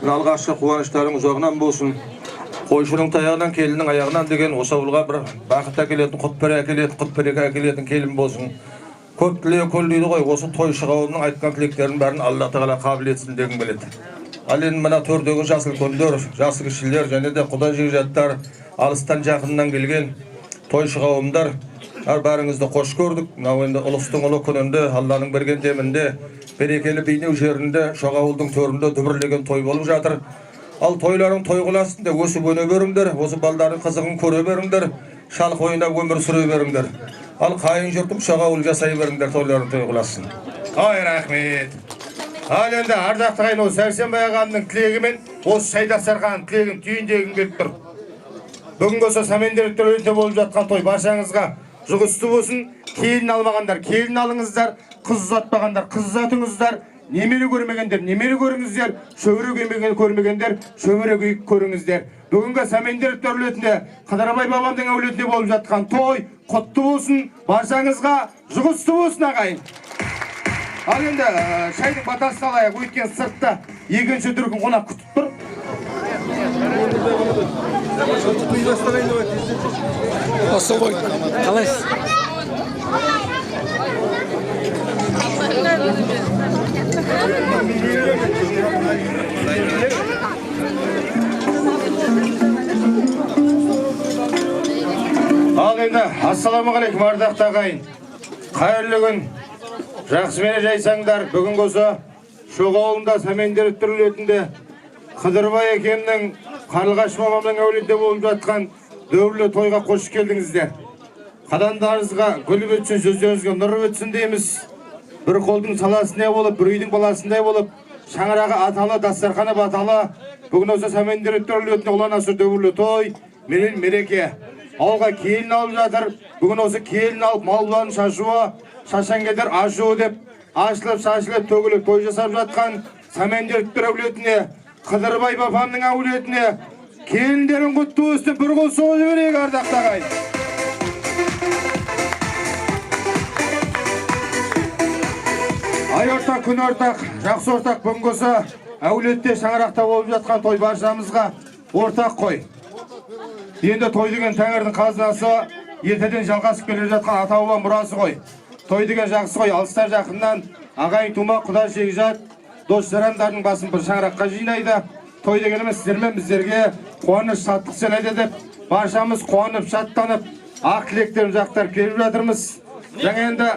алғашқы қуаныштарың ұзағынан болсын. Қойшының таяғынан, келінің аяғынан деген осы ауылға бір бақыт әкелетін, құт-береке әкелетін келін болсын. Көп тілеу көл дейді ғой, осы тойшы қауымның айтқан тілектерін бәрін Алла Тағала қабыл етсін деген келеді. Ал енді мына төрдегі жасыл көлдер, жасы кішілер және де құда жегжаттар, алыстан жақыннан келген тойшы қауымдар, бәріңізді қош көрдік. Мынау енді ұлыстың ұлы күнінде, Алланың берген демінде, берекелі бейнеу жерінде, шоқ ауылдың төрінде дүбірлеген той болып жатыр. Ал тойларың тойғыласын да өсіп өне беріңдер, осы балдардың қызығын көре беріңдер, шалық ойнап өмір сүре беріңдер. Ал қайын жұртым шоқ ауыл жасай беріңдер, тойларың тойғыласын. Ай, рахмет. Ал енді ардақты қайын осы Сәрсенбай ағамның тілегімен, осы Шайдасарханның тілегін түйіндегім келіп тұр. Бүгінгі осы Сәмендеріктер өлінде болып жатқан той баршаңызға жұғысты болсын. Келін алмағандар, келін алыңыздар, қыз ұзатпағандар, қыз ұзатыңыздар. Немере көрмегендер, немере көріңіздер, шөбере көрмегендер, шөбере көріңіздер. Бүгінгі Сәмендеріктер өлетінде, Қыдырбай бабамның өлетінде болып жатқан той құтты болсын, баршаңызға жұғысты болсын ағайын. Ал енді шайдың батасын алайық, өйткен сыртта екінші дүркін қонақ күтіп тұр. Қалайсыз? Енді, ассаламағалейкум ардақты ағайын. Қайырлы күн. Жақсы мені жайсаңдар. Бүгін қоса Шоқ ауылында сәмендер өттірілетінде Қыдырбай екемнің Қарлығаш мамамның әулетінде болып жатқан дөрлі тойға қош келдіңіздер. Қадандарыңызға гүл өтсін, сөздеріңізге нұр өтсін дейміз. Бір қолдың саласындай болып, бір үйдің баласындай болып, шаңырағы аталы, дастарханы баталы, бүгін осы сәмендер өттірілетінде ұлан асыр дөрлі той, мереке. Ауылға келін алып жатыр. Бүгін осы келін алып малбуаны шашуы, шашангедер ашуы деп ашылып, шашылып, төгіліп той жасап жатқан сәмендер әулетіне, Қыдырбай бапамның әулетіне келіндерін құтты болсын, бір қол соғып жіберейік ардақты ағайын. Ай ортақ, күн ортақ, жақсы ортақ. Бүгін осы әулетте шаңырақта болып жатқан той баршамызға ортақ қой. Енді той деген тәңірдің қазынасы, ертеден жалғасып келе жатқан ата-баба мұрасы ғой. Той деген жақсы ғой, алыстар жақыннан ағайын тума, құда жекжат, дос-жарандардың басын бір шаңыраққа жинайды. Той дегеніміз сіздермен біздерге қуаныш, шаттық сыйлайды деп, баршамыз қуанып, шаттанып, ақ тілектерін жақтар келіп жатырмыз. Жаңа енді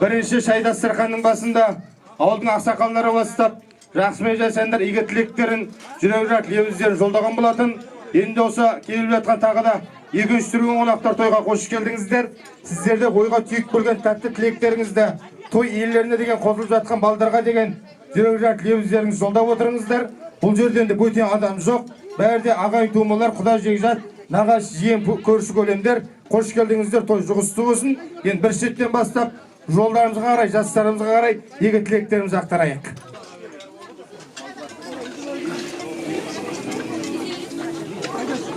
бірінші шай дастарханның басында ауылдың ақсақалдары бастап, жақсы жайсаңдар игі тілектерін, жүрегірек лебіздерін жолдаған болатын. Енді осы келіп жатқан тағы да екінші түрген қонақтар тойға қош келдіңіздер. Сіздерде ойға түйіп көрген тәтті тілектеріңізді, той иелеріне деген қосылып жатқан балдарға деген жүрегірек лебіздеріңізді жолдап отырыңыздар. Бұл жерден де бөтен адам жоқ. Бәрде ағайын туымалар, құда жекжат, нағаш, жиен, көрші көлемдер. Қош келдіңіздер, той жұғысты болсын. Енді бір шеттен бастап жолдарымызға қарай, жастарымызға қарай игі тілектерімізді ақтарайық.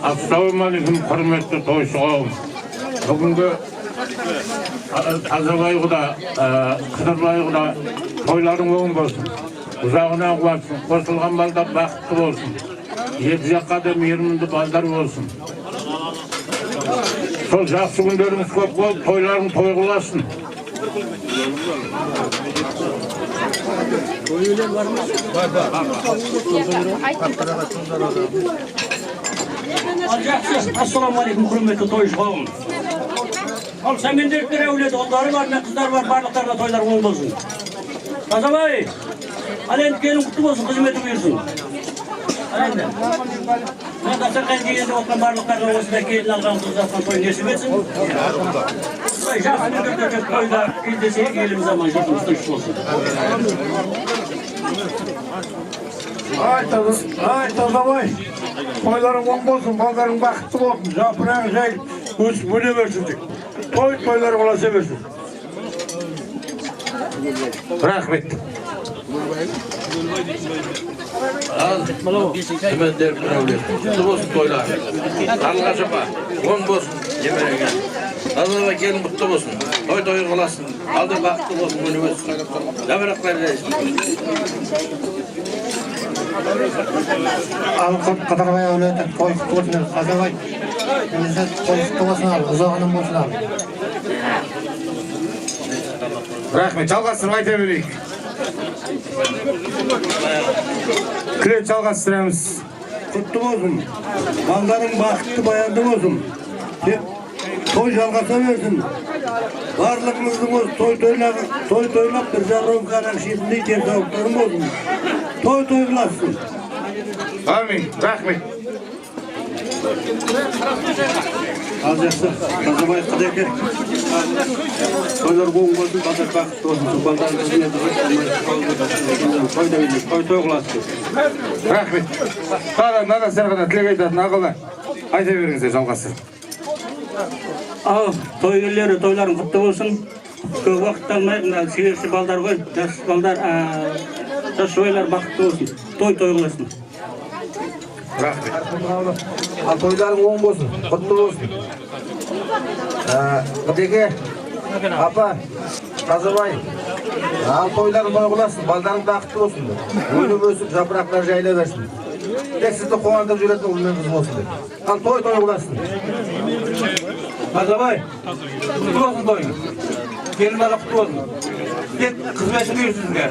Ассалаумағалейкум, құрметті тойшы қауым. Бүгінгі Тазабайғыда, Қыдырбайғыда тойларың оң болсын. Ұзағына қуатсын, қосылған балдар бақытты болсын. Екі жаққа да мейірімді балдар болсын. Сол жақсы күндеріңіз көп болып, тойларың той қыласын. Ассаламағалейкум, құрметті тойшы қауым. Ал сәмендеріктер әулеті, ұлдары бар, қыздар бар, барлықтарына тойлар оң болсын. Тазабай, ал енді келін құтты болсын, қызметі бұйырсын. Ал енді, мына дастархан дегенде отқан барлықтарға осында келін алған қыз жатқан той несіп етсін. Жақсы күндерде көп тойда кездесе еліміз аман жұртымыз тыныш болсын. Ай, Тазабай, тойларың оң болсын, балдарың бақытты болсын, жапырағы жай өсіп өне берсін. Тойлар қоласа берсін. Рахмет. Ал, сәмендер әулет, құтты болсын тойлар. Алға жапа, оң болсын, жемереге. Тазабай келін құтты болсын, той қыласын, алды бақытты болсын, өне өсін. Жабырақтар дейсін. Ал Қыдырбай әулеті той құтты болсын, Тазабай. Өзі той құтты болсын, ұзағының болсын. Рахмет, жалғастырып айта берейік. Күрет жалғастырамыз. Құтты болсын, балдарың бақытты баянды болсын. Той жалғаса берсін. Барлығымыздың осы той тойлап бір жағырым қарақ шетіндей денсаулықтарың болсын. Той қыласын. Амин, рахмет. Ал жақсы, Тазабай Қыдеке. Тойлар оң болсын, балдар бақытты болсын. Балдар қызметі той қыласын. Рахмет. Мына сәрғана тілек айтатын ағылар. Айта беріңіздер, жалғастырып. Ал, той иелері тойларың құтты болсын. Көп уақыт алмай, себепші балдар ғой, жас балдар, жас шойылар бақытты болсын. Той қыласын. Рахмет. Ал тойларың оң болсын, құтты болсын. Қыдеке, апа, Тазабай, ал тойларың той қыласын, балдарың бақытты болсын. Өніп өсіп, жапырақтар жайла берсін. Тек сізді қуантып жүретін ұлмен қыз болсын. Ал той қыласын. Тазабай, құтты болсын тойың. Келін бала құтты болсын. Тек қызметі бұйырсын сізге.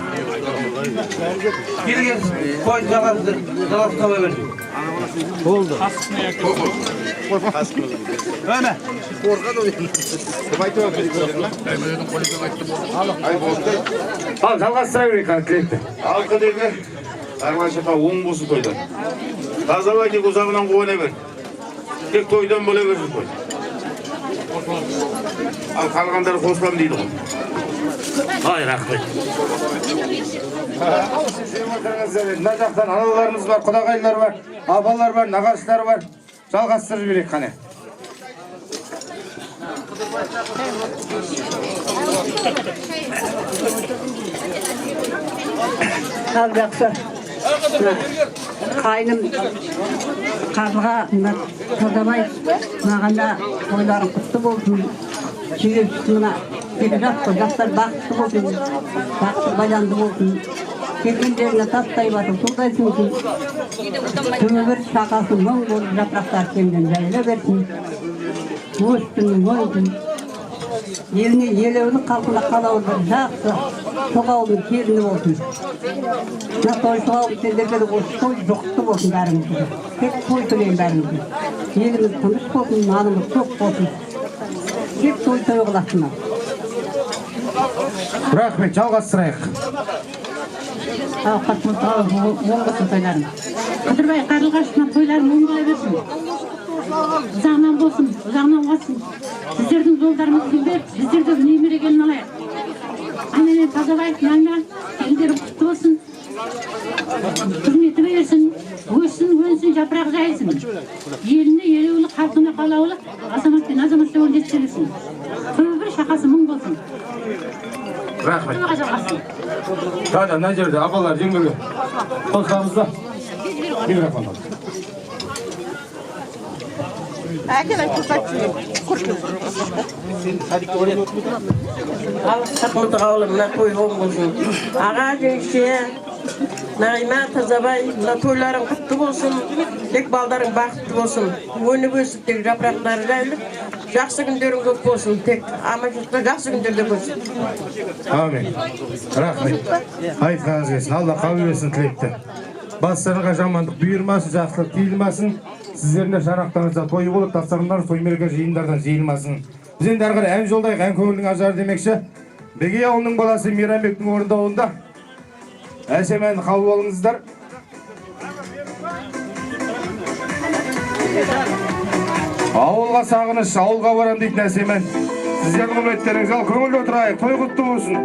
Келген той жалғасы таба берсін. Болды. Öne. Al жалғастыра берейік тілекті. Алқы деге, арманшыға оң болсын тойдан. Тазабай тек ұзағынан қуана бер. Тек тойдан бола берсін той. Ал қалғандары қосылам дейді ғой. Ай, рахмет. Мына жақтан аналарымыз бар, құдағайлар бар, апалар бар, нағашылар бар. Жалғастырып жіберейік қане. Ал жақсы. Қайным қарлыға Тазабай мағанда тойларың құтты болсын. Жүйе үстіна келіп жатты, жастар бақытты болсын, бақытты байланды болсын. Келгендеріне тастай батыр, солдайсың үшін. Түні бір шақасы мұң болып жапырақтар кемден жайыла берсін. Өстің мойын. Еліне елеулі қалпына қалауды жақсы, соғауының келіні болсын. Мына той соғауы сендерге де осы той жоқты болсын бәрімізге. Тек той төлейін бәрімізге. Еліміз тыныш болсын, малымыз көп болсын. Тек той қыласынар. Рахмет, жалғастырайық. Оңғасын тойларын. Қыдырбай Қарлығашына тойларын оң бола берсін. Ұзағынан болсын, ұзағынан болсын. Сіздердің жолдарыңыз келбер, біздерді немере келін алайық. Анемен Тазабай маңнан келіндерің құтты болсын. Құрметі берсін, өссін, өнсін, жапырақ жайсын. Еліне елеулі, халқына қалаулы, азаматпен азаматты ол жеткізілсін. Көбір шақасы мұң болсын. Рахмет. Тада, мына жерде апалар жеңгеге қосқанымыз ба? Микрофон. Сақмыты қаулымына той оң болсын. Аға жеңше, Нағима, Тазабай, мына тойларың құтты болсын. Тек балдарың бақытты болсын. Өніп өсіп тек жапырақтары жайлы. Жақсы күндерің көп болсын. Тек аманшылықта жақсы күндерде болсын. Амин. Рахмет. Айтқаныңыз келсін. Алла қабыл етсін тілекті. Бастарыңа жамандық бұйырмасын, жақсылық тиілмасын. Сіздердің шарақтарыңызда тойы болып, тастарыңдар той мереке жиындардан жиылмасын. Біз енді әрі қарай ән жолдайық, ән көңілдің ажары демекші. Бегей ауылының баласы Мейрамбектің орындауында әсем әнді қабыл алыңыздар. Ауылға сағыныш, ауылға барам дейтін әсем ән. Сіздердің құрметтеріңіз ал көңілді отырайық, той құтты болсын.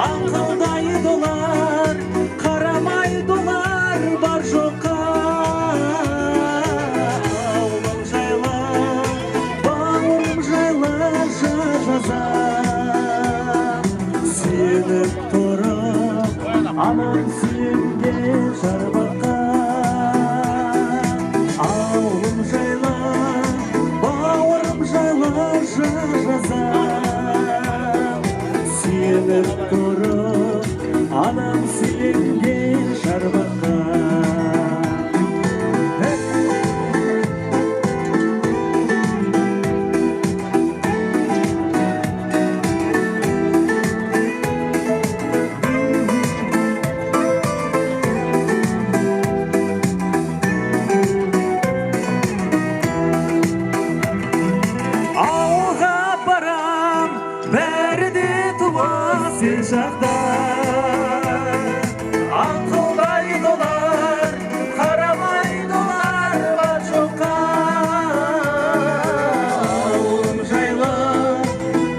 Аңқылдай долар, қарамай анам сүйенге шарбаққа ауылым жайлы бауырым жайлы жыр жазам сүйеніп тұрып анам сүйенге шарбаққа жақта ақылдай долар қарамай долар бачоққа ауылым жайлы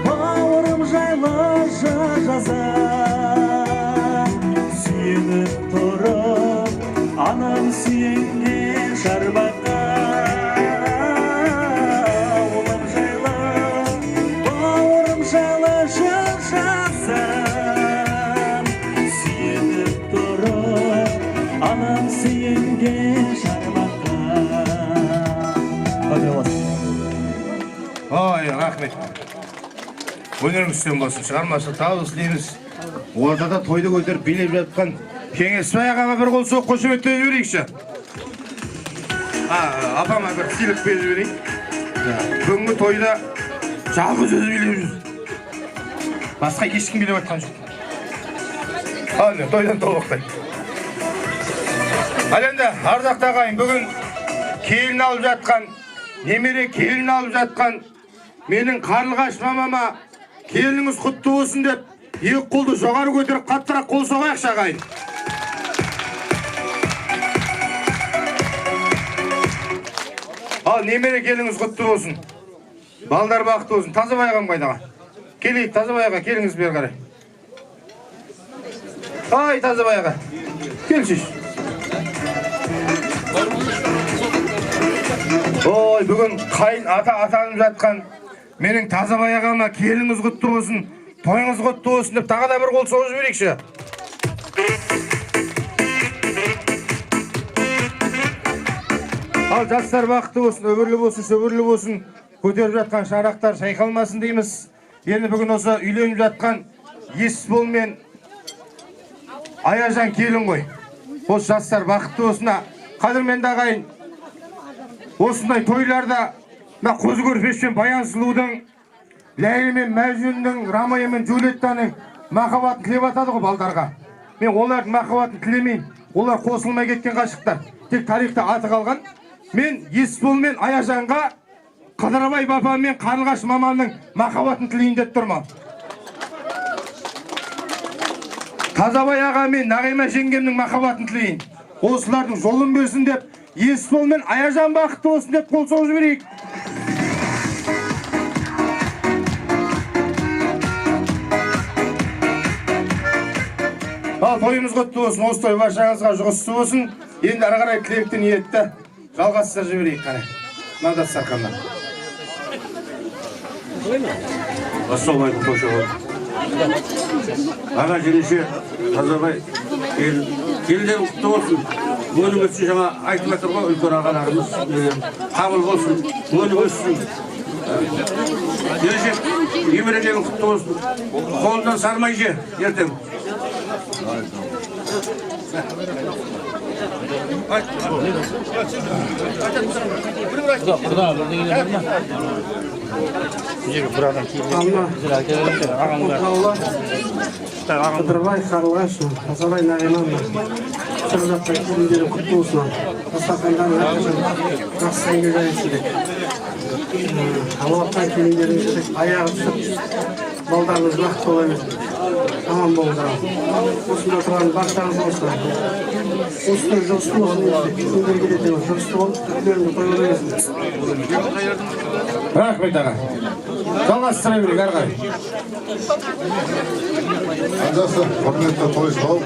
бауырым жайлы жыр жазам сүйеніп тұрып анам сүйенге шарбаққа ауылым жайлы бауырым жайлы жыр жазам анам сүйенге шарбаққа. Ой, рахмет. Өнеріңіз үстем болсын, шығармашылық табыс тілейміз. Ортада тойды көтеріп билеп жатқан Кеңесбай ағаға бір қол соқ қошеметтеп жіберейікші. Апама бір сыйлық беріп жіберейік. Бүгінгі тойда жалғыз өзі билеп жүр. Басқа ешкім билеп жатқан жоқ. Ал не, тойдан толықтайды. Ал енді, ардақты ағайын, бүгін келін алып жатқан, немере келін алып жатқан менің Қарлығаш мамама келініңіз құтты болсын деп, екі қолды жоғары көтеріп қаттырақ қол соғайықшы ағайын. Ал немере келініңіз құтты болсын. Балдар бақытты болсын. Тазабай ағам қайдаға? Келейік, Тазабай аға, келіңіз бері қарай. Ай, Тазабай аға, келшіш. Ой, бүгін қайын атанып жатқан менің Тазабай ағама келіңіз құтты болсын, тойыңыз құтты болсын деп тағы да бір қол соғып жіберейікші. Ал жастар бақытты болсын, өмірлі болсын, шөбірлі болсын, көтеріп жатқан шарақтар шайқалмасын дейміз. Енді бүгін осы үйленіп жатқан Есбол мен Аяжан келін ғой. Осы жастар бақытты болсын. Қадірменді ағайын, осындай тойларда көзі көрпеш пен Баян Сұлудың, Ләйлі мен Мәжнүннің, Ромео мен Джульеттаның махаббатын тілеп атады ғой балдарға. Мен олардың махаббатын тілемеймін. Олар қосылмай кеткен ғашықтар. Тек тарихта аты қалған. Мен Есбол мен Аяжанға Қыдырбай бапам мен Қарлығаш мамамның махаббатын тілейін деп тұрмын. Тазабай аға мен Нағима жеңгемнің махаббатын тілейін. Осылардың жолын берсін деп, Есбол мен Аяжан бақытты болсын деп қол соғып жіберейік. Ал тойымыз құтты болсын, осы той баршаңызға жұғысты болсын. Енді ары қарай тілекті ниетті жалғастырып жіберейік қане. Мадат Сарқаннан. Ассалаумағалейкум қошаға. Аға жеңеше Тазабай келіндерің құтты болсын. Өнің өтсін, жаңа айтып жатыр ғой үлкен ағаларымыз. Қабыл болсын, өнің өтсін. Келешек немерелерің құтты болсын. Қолынан сармай же ертең. Қыдырбай, Қарлығаш, Тазабай, Нағима шығып жатқан келіндерің құтты болсын. Дастархандарын әрқашан жақсы сәнге жайылсын. Алуаттан келіндеріңізді аяғы түсіп, балдарыңыз бақытты бола берсін. Аман болыңыздар. Осында тұрған баршаңыз болсын. Осында жұмысты болсын. Күндер келеді, жұмысты болып, күндеріңді қойып бересін. Рахмет аға. Жалғастыра берейік ары қарай. Жақсы, құрметті той шауып,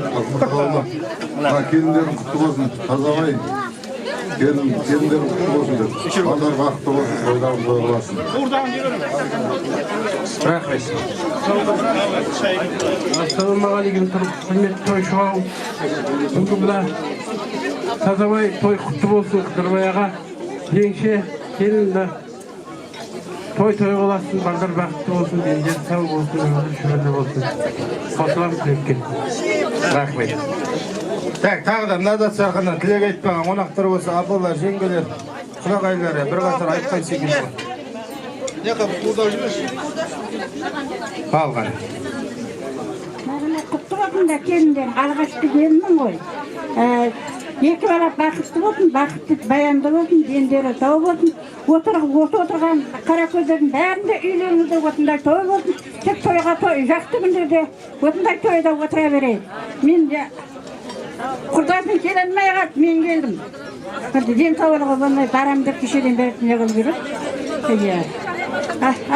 келіндерің құтты болсын. Тазабай, Gelinlerim kutlu olsun dedi. Ballar vakti olsun, toylarımız olasın. Rahmet. Assalamualaikum hürmetli toy şoğum. Bugün da Tazabay toy kutlu olsun Kıdırbayaga. Gençe gelin de toy olasın, ballar vakti olsun, dencer sağ olsun, ömür şöyle olsun. Koşulam tilekке. Rahmet. Tak, tağdan nadat sarkandan tilek aytpagan konaklar bolsa abalar, jengeler, kulagaylары bir qatar aytpay sekin. Ne kadar burada жүрмүш? Kalgan. Mağına kutlu olsun da kendin, alğaçkı gelinin koy. Екі бала бақытты болсын, бақытты баянды болсын, дендері тау болсын, отырған қара көздердің бәрінде үйлеріңізде осындай той болсын, тек тойға той, жақсы күндерде осындай тойда отыра берейін. Мен құрдасын келмей қалды, мен келдім. Ден саулығы болмай барам деп кешеден бері не қылып жүріп.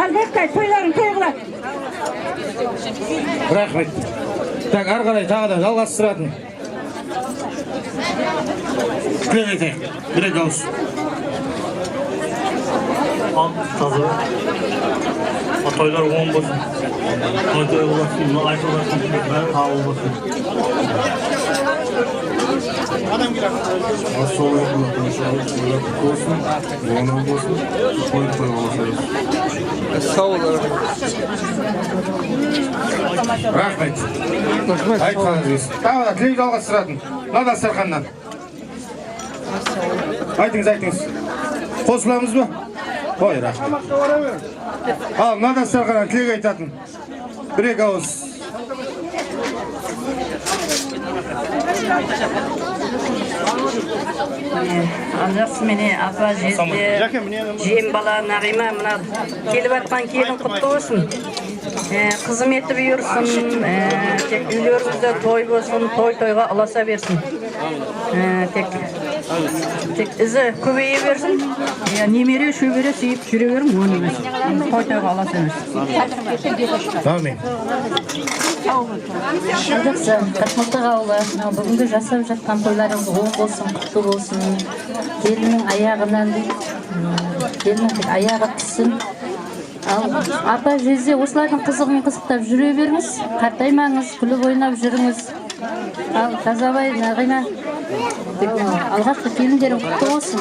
Албетте тойларың той қылады. Rahmet. Так, ары қарай тағы да жалғастыратын. Тілек айтайық, бір ауыз. Таза. Toylar oğun basın. Toy olasın, ayet olasın, ben tağıl basın. Assalamualaikum warahmatullahi wabarakatuh. Toy olasın. Sağ olun. Rahmet. Айтқаныңыз. Тағы да тілек жалғастыратын. Надан Сарқаннан. Айтыңыз. Қосыламыз ба? Ой, рахмет. Ал, Надан Сарқаннан тілек айтатын. Бір ауыз. Анжақсы мені апа жерде, жем бала Нағима мына келіп атқан келін құтты болсын. Қызметі бұйырсын, тек үйлеріңізде той болсын, той-тойға аласа берсін. Тек ізі көбейе берсін, немере шөбере сүйіп жүре берім, оны берсін. Той-тойға аласа берсін. Амин. Жақсы, Қатмылтық ауылы, бүгінгі жасап жатқан тойларыңыз оң болсын, құтты болсын. Келіннің аяғынан, келіннің тек аяғы түссін. Ал апа жезе осылардың қызығын қызықтап жүре беріңіз, қартаймаңыз, күліп ойнап жүріңіз. Ал Тазабай, Нағима, алғашқы келіндерің құтты болсын.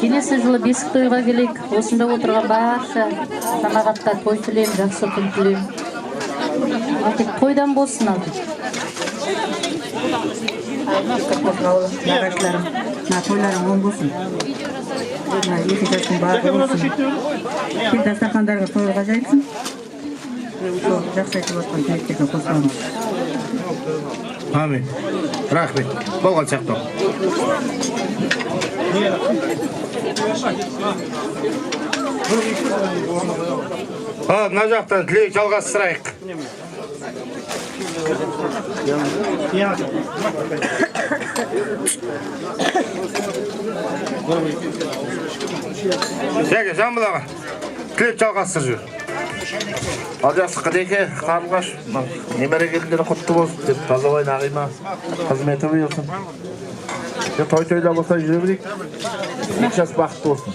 Келесі жылы бесік тойға келейік, осында отырған барша жамағатқа той тілейм, жақсы күн тілейм. Тек тойдан болсын алды. Нағашыларым, тойларың оң болсын. Екі жасың бағы болсын. Кел дастархандарға тойға жайылсын. Жақсы айтып отқан тілектерге қосыламыз. Амин. Рахмет. Болған сияқты. Ал, мына жақтан тілек жалғастырайық. Жәке, Жамбыл аға, тілек жалғастыр жүр. Ал жақсы қадеке, қарлығаш, немере келіндері құтты болсын деп, Тазабай Нағима қызметі бұйырсын. Той-тойда болса жүре білейік, екі жас бақытты болсын.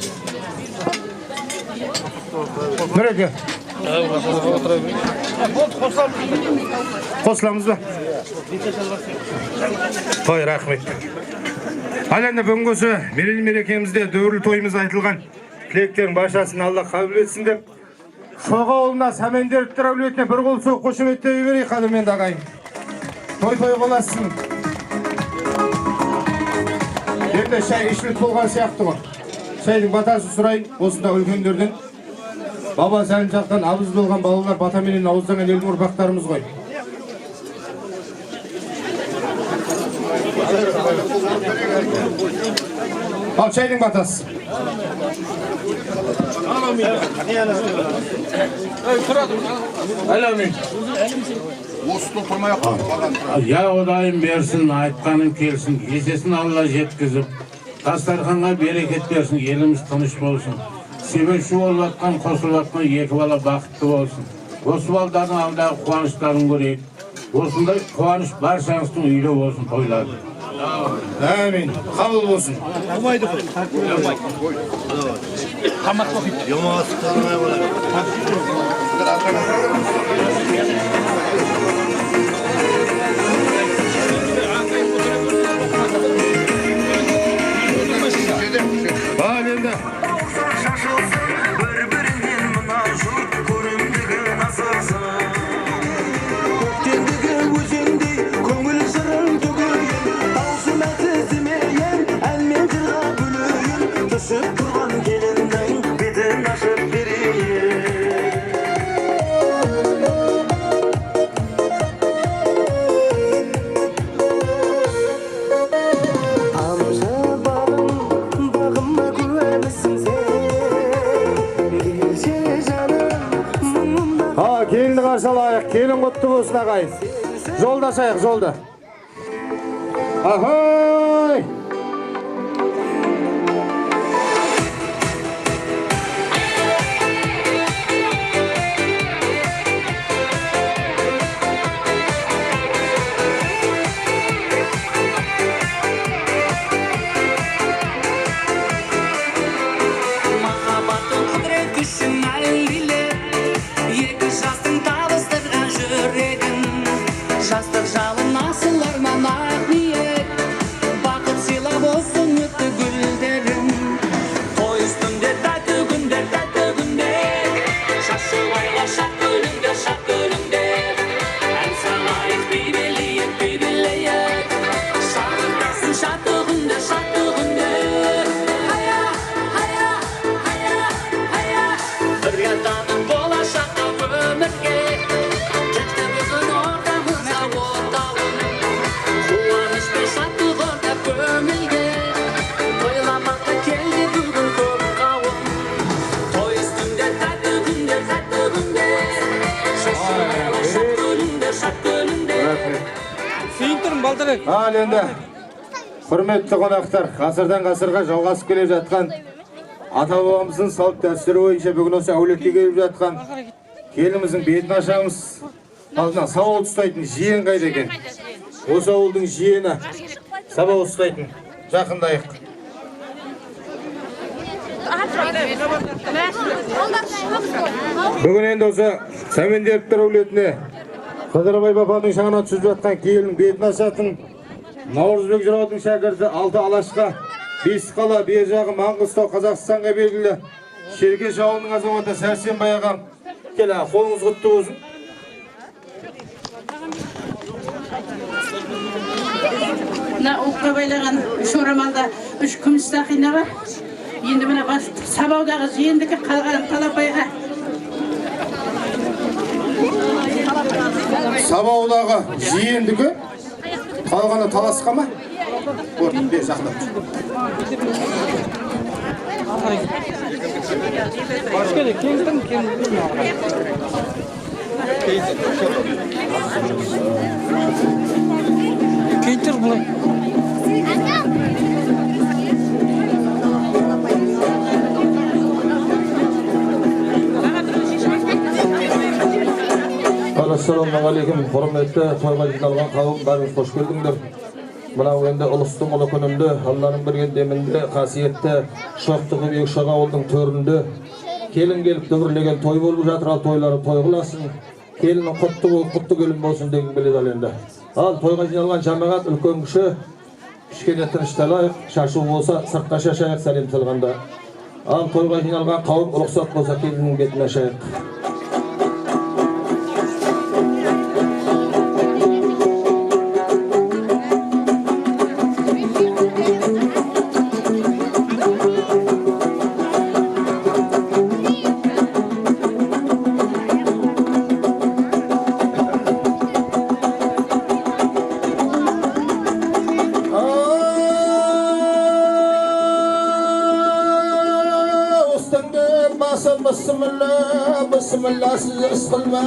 Нүреке. Қосыламыз ба? Той, рахмет. Ал енді бүгінгісі мерекемізде дөрлі тойымыз айтылған тілектердің баршасын Алла қабыл етсін деп, Шоға ауылына Сәмендеріп әулетіне бір қол соқ қошеметтей берейік қадірменді ағайын. Той боласын. Енді шай ішіліп болған сияқты ғой. Шайдың батасын сұрайын, осында үлкендерден. Баба сәлім жақтан абыз болған балалар батаменен ауызданған елдің ұрпақтарымыз ғой. Ал шайдың батасы. Әламин. Я Odayım versin, айтқаның келсін, есесін Алла жеткізіп, дастарханға берекет берсін, еліміз тыныш болсын. Себебі şu olvatқан, қосылватқан екі бала бақытты болсын. Осы балдардың алдағы қуаныштарын көрейік. Осындай қуаныш баршаңыздың үйде болсын тойлады. Amin. Kabul olsun. Valinde. Келінді қарсы алайық, келін құтты болсын ағайын. Жолдасайық, жолда. Ахой! Жастық жалын асыл арман ақ ниет, бақыт сыйлап болсын өтті гүлдерім. Той үстінде тәтті күндер, шашып айға шат күліңдер. Ән салайық бейбелейік, шарықтасын шатты күндер. Хая, хая, хая, хая, бір ятаның болашаққа өмірге. Ал енді, құрметті қонақтар, ғасырдан ғасырға жалғасып келе жатқан ата-бабамыздың салт дәстүрі бойынша бүгін осы әулетке келіп жатқан келініміздің бетін ашамыз. Алдынан сабау ұстайтын жиен қайда екен? Осы ауылдың жиені сабау ұстайтын. Жақындайық. Бүгін енді осы Сәмендеріктер әулетіне Қыдырбай бабаның шаңына түсіп жатқан келінің бетін ашатын Наурызбек жыраудың шәкірті Алты Алашқа, Бесқала, Бержағы, Маңғыстау, Қазақстанға белгілі Шеркеш ауылының азаматы Сәрсенбай ағам. Кел, қолыңыз құтты болсын. Мына ұлтқа байлаған үш орамалда үш күміс сақина бар. Енді мына сабаудағы жиендікі қалған Талапайға. Сабаудағы жиендікі қалғаны Таласқа ма? Орын, бе, жақындап. Кейтір бұлай. Ассалаумағалейкум, құрметті тойға жиналған қауым, бәріңіз қош келдіңдер. Мынау енді ұлыстың ұлы күнінде, Алланың берген демінде, қасиетті шоқтығы биік шоқ ауылдың төрінде келін келіп дүбірлеген той болып жатыр, ал тойлары той қыласын. Келінің құтты болып, құтты келін болсын деген біледі ал енді. Ал тойға жиналған жамағат үлкен кіші, кішкене тынышталайық, шашу болса сыртқа шашайық сәлем тылғанда. Ал тойға жиналған қауым рұқсат болса келіннің бетін ашайық. Bismillah, bismillah siz isqilma.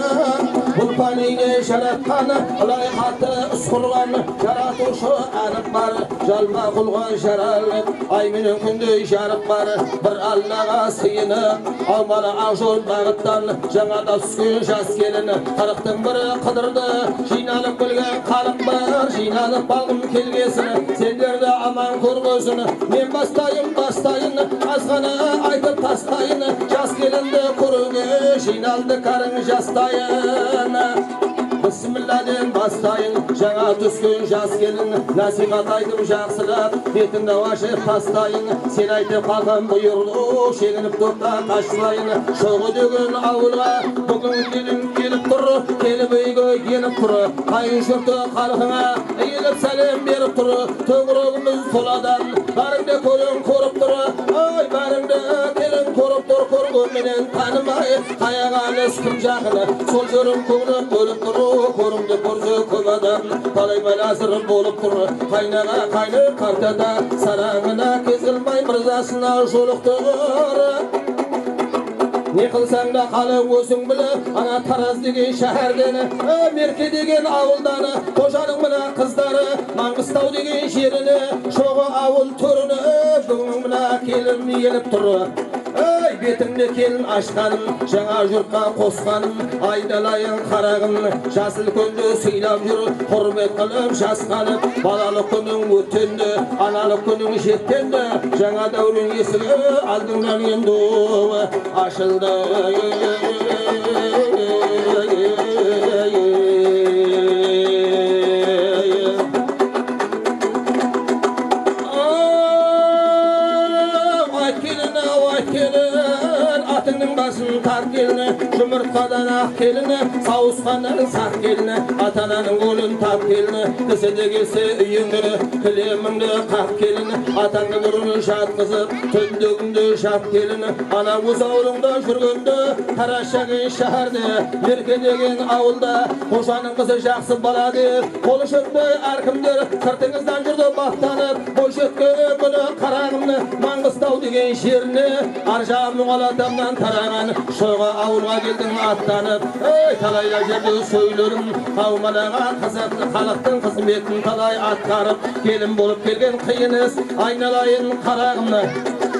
Bu panini sharatqani, loyihati isqurg'ani, yaratuvchi aniq bar, jalma qilgan sharal, aymining kundi sharq bar, bir Allah'a sıyınıb, almalı aşol bağıtdan, жаңада түскен жас келіні, қырықтың бірі қыдырды, жиналып білген қалып бар, жиналып балғым келгесіні, сендерді аман көргөзіні, мен бастайын, азғана айтып тастайын, жас келінді көруге, жиналды қарың жастайын. Bismillah'den бастайын, жаңа түскен жас келін, насихат айтып жақсылап, бетіңді ашып тастайын, сен айтып қалған бұйырлы, шегініп тоқта қашылайын, шоғы дөген ауылға, бүгін келін келіп тұр, келіп үйге келіп тұр, қайын жұрты қалқыңа, еліп сәлем беріп тұр, төңірегіміз толадан, барыңды көрін көріп тұр, ай барыңды келін көріп тұр, көргенменен танымай, қаяған үстім жақыны, сол жөрім көңілім бөліп тұр, көрімді көрсе көп адам талай байласыр болып тұр, қайнаға қайны қартада сараңына кез қылмай мырзасына жолықтыр. Не қылсаң да қалың өзің білі, ана Тараз деген шәһәрден, Мерке деген ауылданы, қожаның мына қыздары, Маңғыстау деген жеріні, шоғы ауыл төріні, бүгін мына келін еліп тұр. Ай, бетімде келін ашқаным, жаңа жұртқа қосқаным, айдалайын қарағым, жасыл күнді сыйлап жүр, құрмет қылып жасқанып, балалық күнің өттенді, аналық күнің жеттенді, жаңа дәурен есігі алдыңнан енді ашылды. Atının basın tar gelini, жұмыртқадан ақ келіні, сауысқаннан сақ келіні, атананың қолын тап келіні, кісіде келсе үйіңді, кілеміңді қақ келіні, атаңды бұрын жатқызып, түндігіңді жат келіні, ана өз ауылыңда жүргенді, Қарашаген шәһәрде, Мерке деген ауылда, қожаның қызы жақсы бала деп, қолы шөкпей әркімдер, сыртыңыздан жүрді бақтанып, бойшетке күні қарағымны, Маңғыстау деген жеріне, аржағы мұғалатамнан тараған, шоға ауылға келдің аттанып, талайда жерде сөйлерім, қаумалаға қызықты халықтың қызметін талай атқарып, келін болып келген қиын іс, айналайын қарағымны.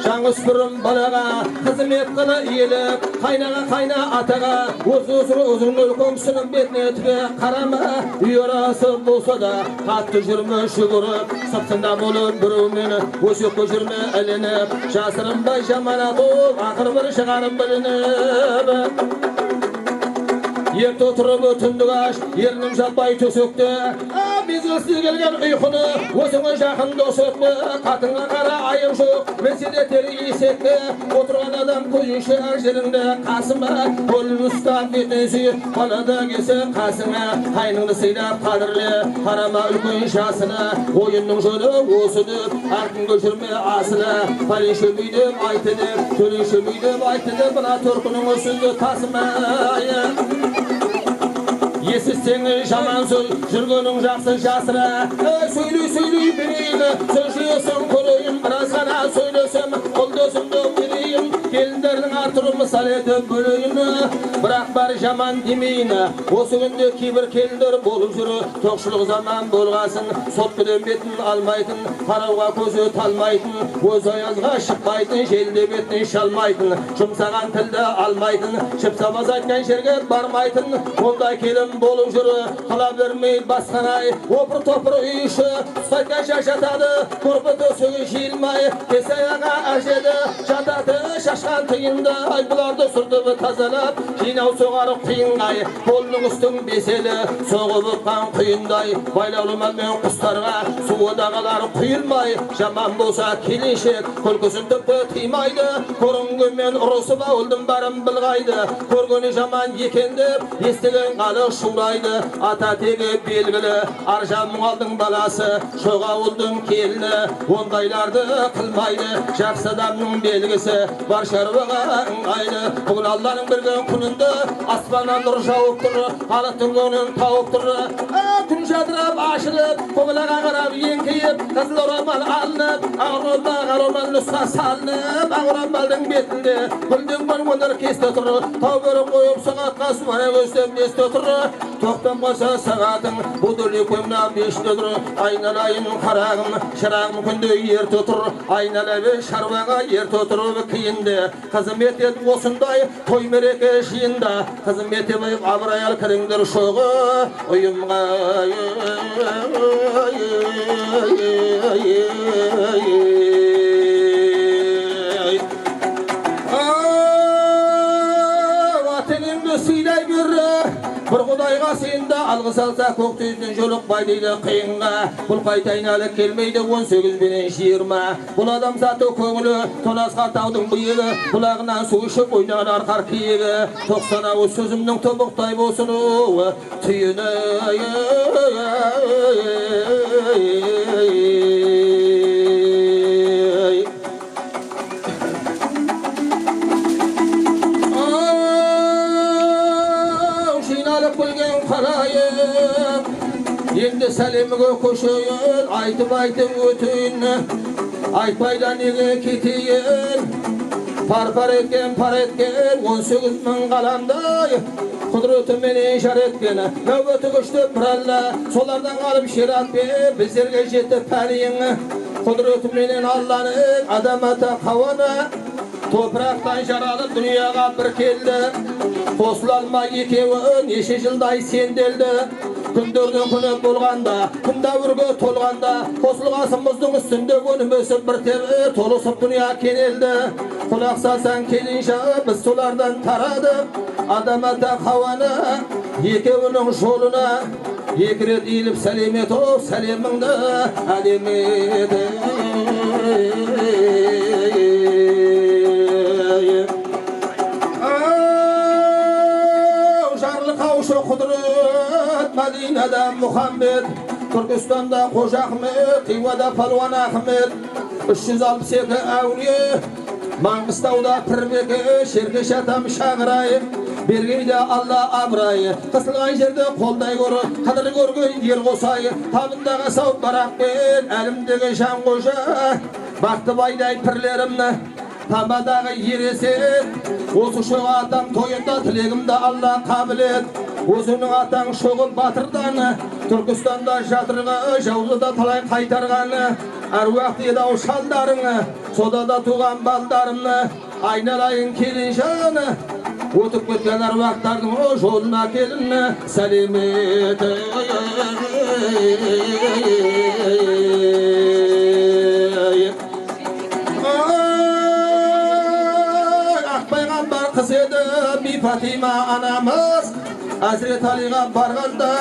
Жаңғыспырым балаға, қызмет қылы еліп, қайнаға қайна атаға, өзің үлкенсінің бетіне түге қарама, үй арасы болса да, қатты жүрме шүгіріп, сыптында болып біреумен, өсекке жүрме ілініп, жасырынбай жаманат ол, ақыр бір шығарым білініп. Ерте отырып өтіндік аш, ернім жатпай төсекте, мезгілсіз келген ұйқыны, өзіңе жақын дос өтме, қатыңа қара айым жоқ, менседе тері есекте, отырған адам көзінше жеріңде қасыма, қолын ұстап бетін сүйіп, қалада келсе қасыңа, қайныңды сыйлап қадірле, қарама үлкен жасына, ойынның жөні осы деп, артын көшірме асына, пәлен шөмейдеп айты деп, төлен шөмейдеп айты деп, мына төркінің өсінді тасыма. Есістен жаман сөз, жүргенің жақсы жасыра, сөйлей берейін, сөз жүйесін көрейін, біраз ғана сөйлесем, қолдесімді берейін, келіндердің артыры мысал етіп бөлейін, бірақ бар жаман демейін, осы күнде кейбір келіндер болып жүрі, тоқшылық заман болғасын, сот күден бетін алмайтын, қарауға көзі талмайтын, өз аязға шықпайтын, желде бетін шалмайтын, жұмсаған тілді алмайтын, шыпсабаз айтқан жерге бармайтын, ондай келін болып жүрі, қыла бермей басқанай, опыр-топыр үй іші, ұстайтқан шашатады, көрпі төсегі жиылмай, кесаяға әжеді, жатады шашқан тиынды, ай бұларды сүрдібі тазалап, жинау соғары қиынғай, қолының үстің беселі, соғып ұтқан құйындай, байлаулы малмен құстарға, суыдағалар құйылмай, жаман болса келіншек, күлкісін түпті тимайды, көрінгенмен ұрысып ауылдың барын білғайды, көргені жаман екендіп, естіген қалы шулайды, ата тегі белгілі, аржан мұғалдың баласы, шоға ауылдың келіні, ондайларды қылмайды, жақсы адамның белгісі, бар шаруаға ыңғайлы, бүгін Алланың берген күні üstünde asmanan nur jaup dur, halatın gönlün taup dur. Tün şadırıp aşılıp, kovulağa qarab yenkiyip, kızıl oramal alınıp, ağır olmalı nüsha salınıp, ağır olmalının betinde, güldün gönlünler kesti otur, tau börüm koyup sağatqa sumana göstem nesti otur, toqtan qosa sağatın, bu dölü koyumna beşli otur, aynalayın qarağım, şarağım kundu yer tutur, aynalabi şarvağa yer tuturup kiyindi, kızmet et osunday, toy mereke şiyinda, kızmet et abrayal kırındır şoğu, uyumğa vatanımda siylay bir Xudayga sende algı salsa koq tüydün joluq baydıydı qıyınga. Bul qaytaynalı kelmeydi 18 binen 20. Bul adam zatı köngülü tonasqa taudun bıyığı. Bulağından su işip oynayan arqar kiyığı. 90 ağız sözümnün tobuqtay bolsunu tüyünü. Endi salimige koşuyun, aytıp ötüyün, aytpaydan nege ketiyin. Par etken, 18 min qalanday, kudreti meni işar etken. Növbeti güçtü biralla, solardan kalıp şirat be, bizlerge jeti paniyin. Kudreti menin Allah'ın adamata kavanı, topraktan jaralıp dünyaga bir keldi. Kosulalma ekevin, yeşe жылдай sendeldi. Күндердің күні болғанда, күн дәуірге толғанда, қосылғасымыздың үстінде өнім өсіп бір тері толысып дүния кенелді. Құлақ салсаң келінше біз солардан тарадық, адам ата Хауаны екеуінің жолына екі рет иіліп сәлем етіп, сәлеміңді әдем еді. Жарлы қаушы құдырет Madina'da Muhammed, Türkistan'da Hoca Ahmet, Tiva'da Palvan Ahmet, 362 Avliye, Mangıstav'da Pirbeki, Şirki Şatam Şağırayı, Birgeyde Allah Abrayı, kısılgan jerde kolday koru, kadırı görgün yer kosayı, tabındağı sav barak ben, elimdeki şan koşa, baktı bayday pirlerimle, Tabadağı yeresin, osu şu atam toyunda tilegimde Allah kabul et. Өзінің атаң шоғыл батырданы, Түркістанда жатырға, жаулыда талай қайтарғаны, әруақ деді ау шалдарыңы, содада туған балдарымны, айналайын келін жаны, өтіп кеткен әруақтардың о жолына келіні, сәлем еті. Ақпайғамбар қыз еді, би Фатима анамыз, Hazreti Ali'ga barganda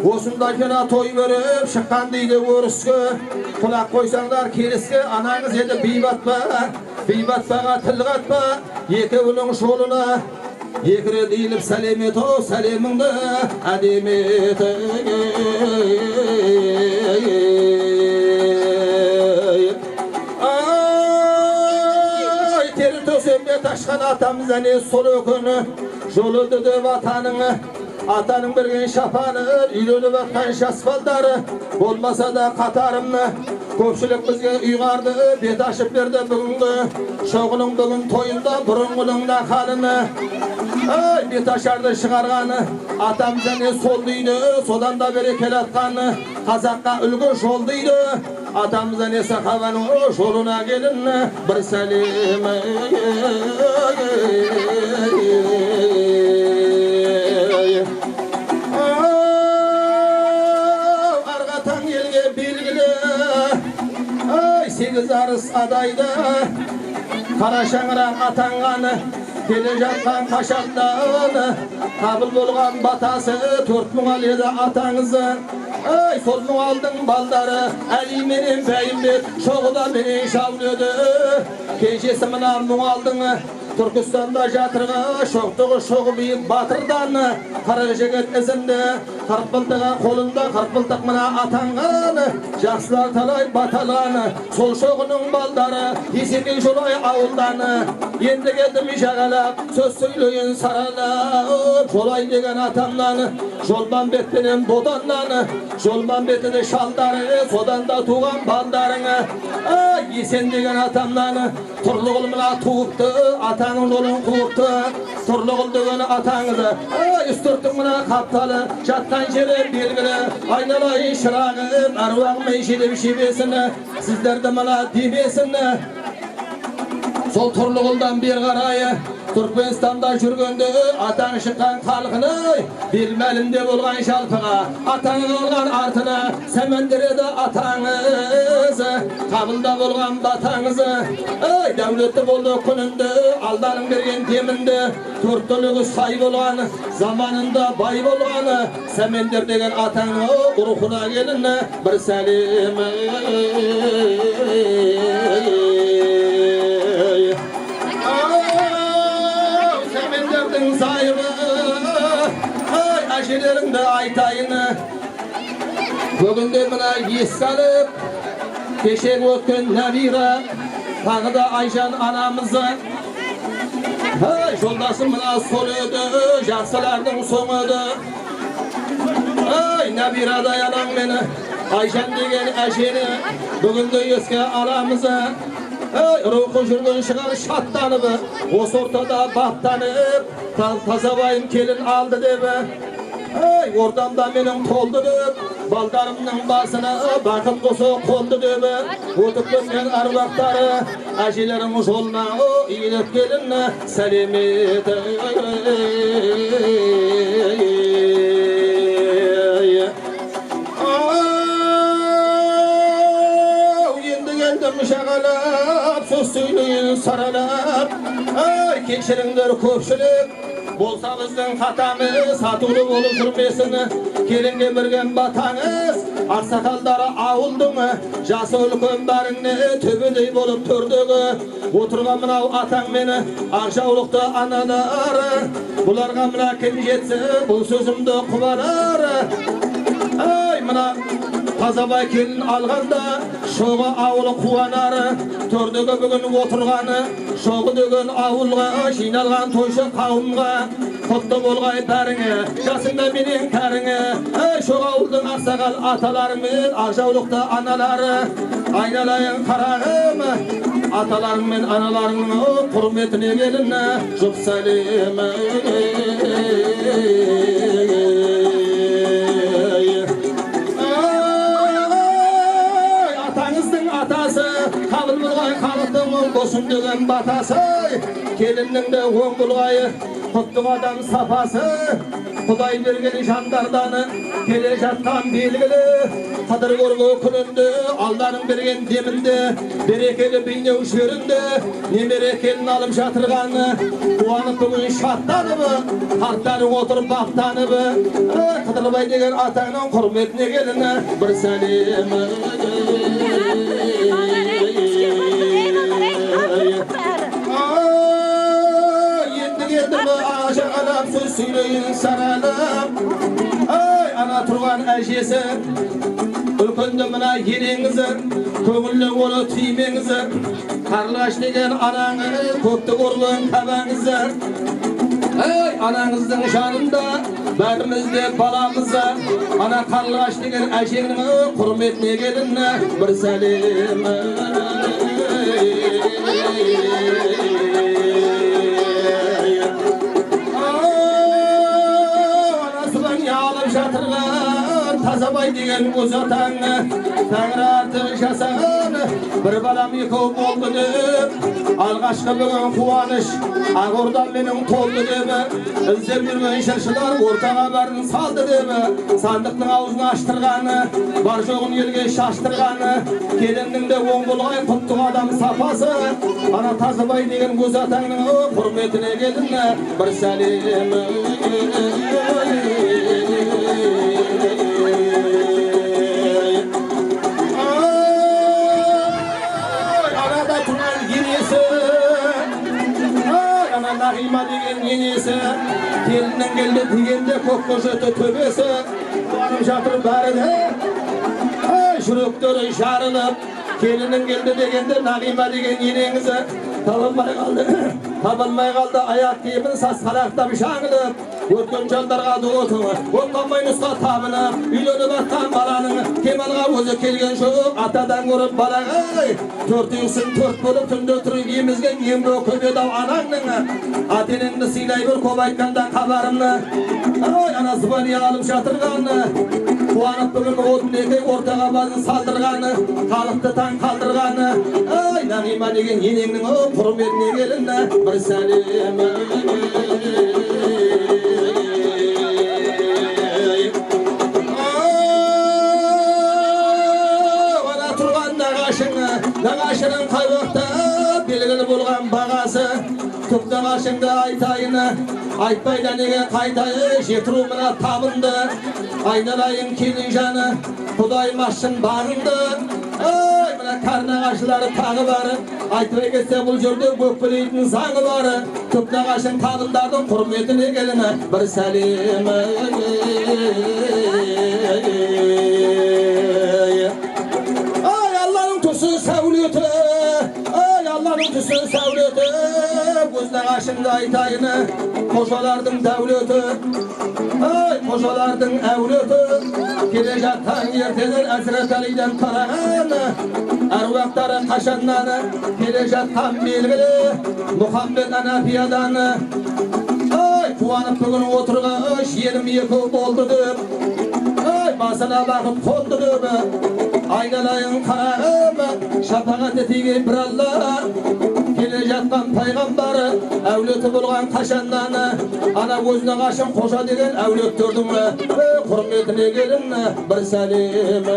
osunda kena toy verip şıkkan deydi örüskü. Kulak koysanglar keriske ananız edi beybatbağa tilgatma. Ekevinin şoluna ekire deyilip salim et o saliminde adem et. Ay teri tösemde taşkan atamıza ne sol ökünü. Jolu dedi vatanını, atanın birgen şapanı, üylönüp atkan şasfaldarı, olmasa da katarımını, köpçülük bizge uygardı, bet aşıp berdi bugünkü, şoğunun bugün toyunda burungunun da halını, ay bet aşardı çıkarganı, atamıza ne sol deydi, sodan da berekel atkanı, Kazakka ülgü jol deydi, atamıza ne sakavanın o joluna gelin, bir salim. Argatan elge belgili, ay 8 arız adaydı, Kara şangıran atanganı, Kele жатқан қашақтаны, қабыл болған батасы, 4 мың аледі атаңызы. Ай, сол мың алдың балдары, Әли менен Бәйімбет, шоғыда менен шаун өді. Кенжесі мына мың алдыңы, Түркістанда жатырға, шоқтығы шоғы бейік батырданы, қара жегет ізінде, Qarqıltığa kolunda qarqıltaq mına atanğanı, Jaxsılar talay batalanı, Sol şoğunun baldары, Есекен жолай ауылданы, Енді келдім жағалап, Söz сөйлейін саралап, Жолай деген атамнаны, Жолман беттенен боданланы, Жолман беттені шалдары, Содан да туған балдарыңы, Есен деген атамнаны, Тұрлығыл мына туыпты, Атаңын жолын қуыпты, Тұрлығыл деген атаңызы, Үстірттің мына қапталы, Жатқан жері белгілі, Айналайын шырағым, Аруағымен желіп жебесіні, Сіздерді мына демесіні, Сол Тұрлығылдан бер қарайы, Түркменстанда жүргенде атаң шыққан халқыны, Белмәлімде болған жалпыға, атаңыз olған артына, Сәмендіреді атаңыз, Қабылда болған батаңызы, Дәулетті болды күнінде, Алданың берген демінде, Төрттілігі сай болған, Заманында бай болған, Сәмендір деген атаңы, Рухына келіні, бір сәлем. Зайыбы, әжелеріңді айтайыны, Бүгінде мына ес салып, Кешек өткен Нәбира, Тағы да Айжан анамызы, Жолдасым мына сол еді, Жақсылардың соңыды, Нәбирадай анам мені, Айжан деген әжені, Бүгінде еске аламызы, Рухы жүрген шығар шаттаныбы, Осы ортада баптанып, Тазабайым келін алды дебі, Ордамда менің толды деп, Балдарымның басына бақыт қосы қонды дебі, Өтіп кеткен аруақтары, Әжелерің жолына иіліп келін, сәлемет. Жағалап, сөз сөйлейін саралап, кешіріңдер көпшілік, болса біздің қатамыз, сатулы болып жүрмесіні, келінге бірген батаңыз, ақсақалдары ауылдың, жасы үлкен бәріңне төбедей болып төрдегі, отырған мынау атаң мені, ақжаулықты аналары, бұларға мына кім жетсі, бұл сөзімді құбалары, мына Тазабай келін алғанда, шоғы ауылы қуанары, төрдегі бүгін отырғаны, шоғы деген ауылға, жиналған тойшы қауымға, құтты болғай бәріңе, жасында менен кәріңе, шоғы ауылдың ақсақал аталарымен, ақжаулықты аналары, айналайын қарағым, аталарың мен аналарыңның құрметіне келін, жұп сәлем. Қабыл болғай халықтың оң болсын деген батасы, келіннің де оң болғайы, құттық адам сапасы, Құдай берген жандардан келе жатқан белгілі, қадыр көргі күнінде, Алланың берген демінде, берекелі бейнеу жерінде, немере келін алып жатырғаны, қуанып бүгін шаттаныбы, қарттары отырып бақтаныбы, Қыдырбай деген атаңның құрметіне келіні, бір сәлем. Жағалап сөз сөйлейін саралап, ана тұрған әжесі, үлкенді мына енеңізі, көңілі олы түймеңізі, қарлығаш деген анаңы, көпті көрген табаңызы, анаңыздың жанында, бәрімізде баламызы, ана қарлығаш деген әжеңнің құрметіне келін, бір сәлем. Тазабай деген өз атаңы, тәңір артық жасаған, бір балам екеу болды деп, алғашқы бүгін қуаныш, Ақордан менің толды деп, іздеп жүрген шыршылар ортаға барын салды деп, сандықтың аузын аштырғаны, бар жоғын елге шаштырғаны, келіннің де оң болғай құттық адам сапасы, ана Тазабай деген өз атаңның құрметіне келін, бір сәлем. Нағима деген енесі, Gelinden geldi degende ko'k ko'zötü töbesi Barım жатыр bärine Ay жүрөктөрү жарылып Gelinin geldi degende Nagima degen yenеңizi Табылмай қалды аяқ киімін сасқалақтап шаңылып Өткен жолдарға дуытыңы Отқанмай нұсқа табынып Үйленіп атқан баланың Кемалға өзі келген жоқ Атадан көріп балағай Төртеусін төрт болып түнде тұрып емізген ембі көбедау анаңның Атенеңді сыйлай бір көп айтқанда хабарымны Ой, анасы бәне алып жатырғаны Қуанып бүгін отынеке ортаға базын салдырғаны Халықты таң қалдырғаны Ай, Нағима деген енеңнің құрметіне келінді бір сәлем Ана тұрған нағашының қай уақытта белгілі болған бағасы Түп нағашыңды айтайыны Айтпайда неге қайтайы жетіру мына табынды Айналайын келін жаны Құдай машын бағынды Ай, мына карнағашылары тағы бары Айтпай кетсе бұл жерде көкпелейтін заңы бары Түп нағашын табындардың құрметіне келіні бір сәлем Ай, Алланың түсі сәулеті Ай, Алланың түсі сәулеті Көз нағашыңды айтайыны Қожалардың дәулеті Ай, қожалардың әулеті Келе жатқан ертеден Әзірет Әлиден тарағаны Әруақтары қашаннаны Келе жатқан белгілі Мұхаммед Анафияданы Ай, қуанып бүгін отырған Жерім екі болды деп Ай, басына бағып қонды деп Айналайын қарағым Шапағат етеген бір Алла Келе жатқан пайғамбары Әулеті болған қашаннаны Ана өзіне қашын қожа деген әулеттердің құрметіне келін бір сәлем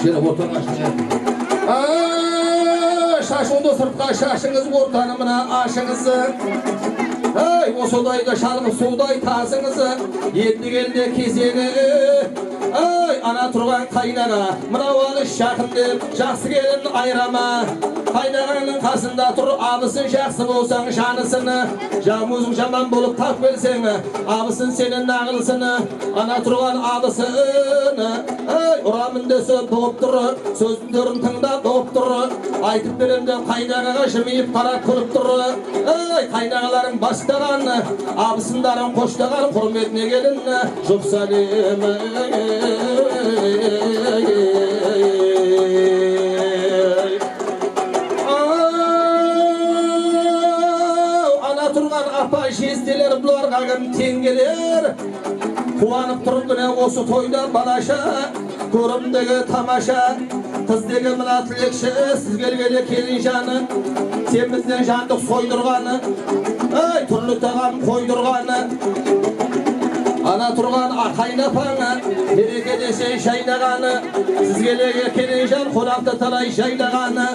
Жері отырғашын Шашыңды сыртқа шашыңыз ортаны мына ашыңызы Ай, осылайда шалғып судай тазыңызы Енді келді кезеңі Ай, ана тұрған қайнаға Мынау алыс жақын деп жақсы келін айрама Қайнағаның қасында тұр абысын жақсы болсаң жанысыны Жамузың жаман болып тап келсең Абысын сенің нағылсыны Ана тұрған абысыны Ай, ұрамын десе болып тұр Сөздерін тыңдап болып тұр Айтып беремді қайнағаға жымиып қарап күліп тұр Ай, қайнағаларың бастаған Абысындарын қоштаған құрметіне келін Жұп сәлем Ана тұрған апа жезделер бұларға кім теңгелер Қуанып тұрып күні осы тойда балаша Көрімдегі тамаша Қыз деген мына тілекші Сіз келгелі келін жаны Сен жандық сойдырғаны Ай, түрлі тағам қойдырғаны Ана тұрған қайнапаңы Береке десе жайнағаны Сіз келеге келен жан қонақты талай жайнағаны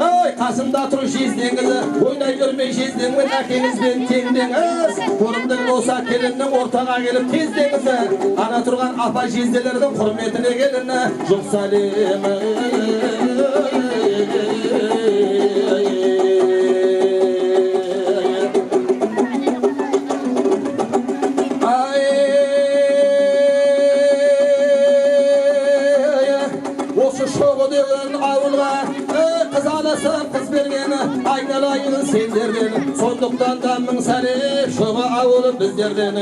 Ай, қасында тұр жездеңізі Ойнай көрмей жездеңмен әкеңізбен теңдеңіз Көрімдің болса келіннің ортаға келіп тездеңізі Ана тұрған апа жезделердің құрметіне келіні Жұп сәлем Қыз бергені айналайын сендерден Сондықтан да мың сәлем шоғы ауылы біздерден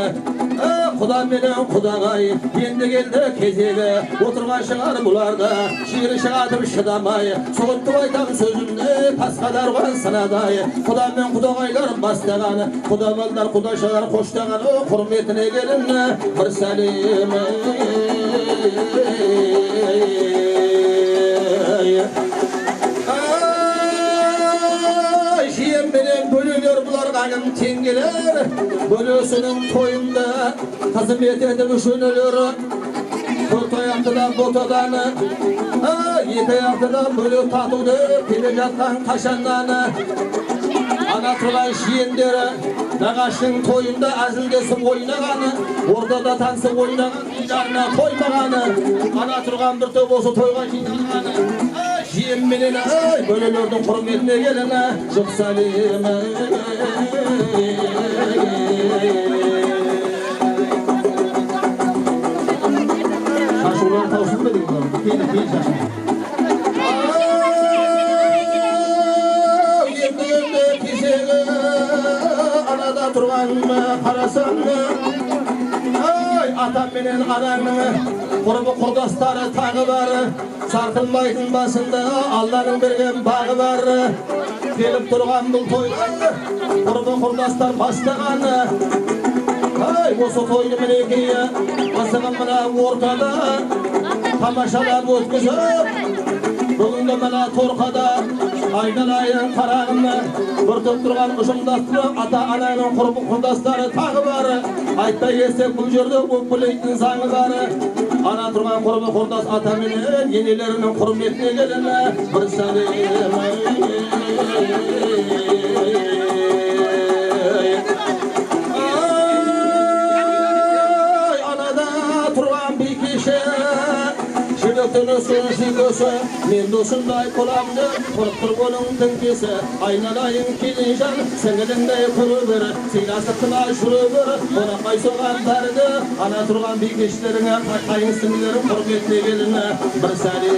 Құда менен құдағай енді келді кезегі Отырған шығар бұларда шиыры шығатып шыдамай Соғыттып айтам сөзімді пасқадарған сынадай Құда мен құдағайлар бастаған Құдамалдар құдашалар қоштаған Құрметіне келін бір сәлем Жиемменен бөлелер бұларға кім теңгелер Бөлесінің тойында қызмет етіп үшенелері Төрт аяқтыдан ботаданы Екі аяқтыдан бөле татуды келе жатқан қашанданы Ана тұрған жиендері Нағашының тойында әзілдесіп ойнағаны Ордада таңсып ойнаған жарына тоймағаны Ана тұрған бір топ осы тойға жиналғаны menen ay bölelerdin hurmetine gelene Jok salim Şaşırlar tavsın mı dedim lan? Keyin şaşırlar. Yemde kişiye anada turgan karasan Ay atam menen anamın qurbu qurdostari tagı var Sarkılmaydın basında Allah'ın bergen bağı var Gelip turgan bul toylar Qurbu qurdostar bastağan Ay osu toynu menekeye Basıgın mına ortada Tamaşalar ötküzüp Bugün de mana torkada aynalayın karağını Bırtıp turgan uşumdastırı ata ananın qurbu qurdostari tagı var Aytpa yesek bu jerde bu puleytin sanı var Ana turgan qurbu qurdos ata menen yenelerinin hurmetine gelene bir salim Ay anada turgan bir kişi Şiddetini sürüsü göse men dosunday kolamdı Korktur bolun tınkesi aynalayın kilinjan Senelindey kurubur Silasıkına şurubur Ona kaysoğan dardı Ana turgan bir kişilerine Kayın sınırların hürmetine geline Bir salim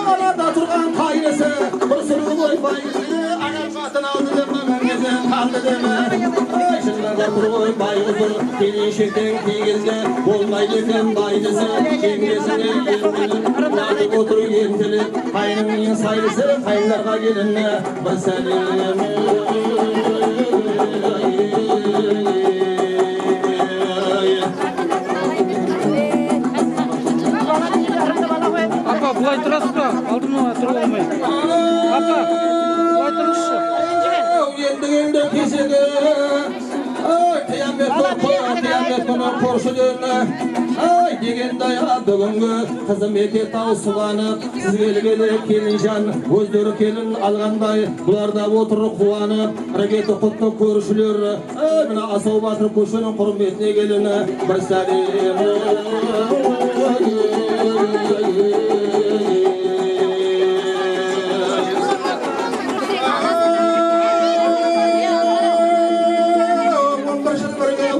Anada turgan kaynısı Bir sürü boy bayısı Anam katın aldı deme kaldı deme Şınlarda kurgoy baygızır Kelin şekten kiyizde Olmaydı fen baydısı Şengesine yermeli Nadık otur yentili Kaynının sayısı Kaynlarga gelinne Bir salim Apa bulay turasız mı? Aldın turib olmay. Apa bulay turuşu. Yendigende kesede Kıyamet topu, kıyamet bunu korşuduğunu Ay degen daya bugünkü kızım ete tau sulanıp Siz gelgeli kelinjan, özdörü kelin alganday Bularda oturup kuvanıp, raketi kutlu görüşülür Ay mina Asau Batır kuşunun hurmetine gelini Bir salim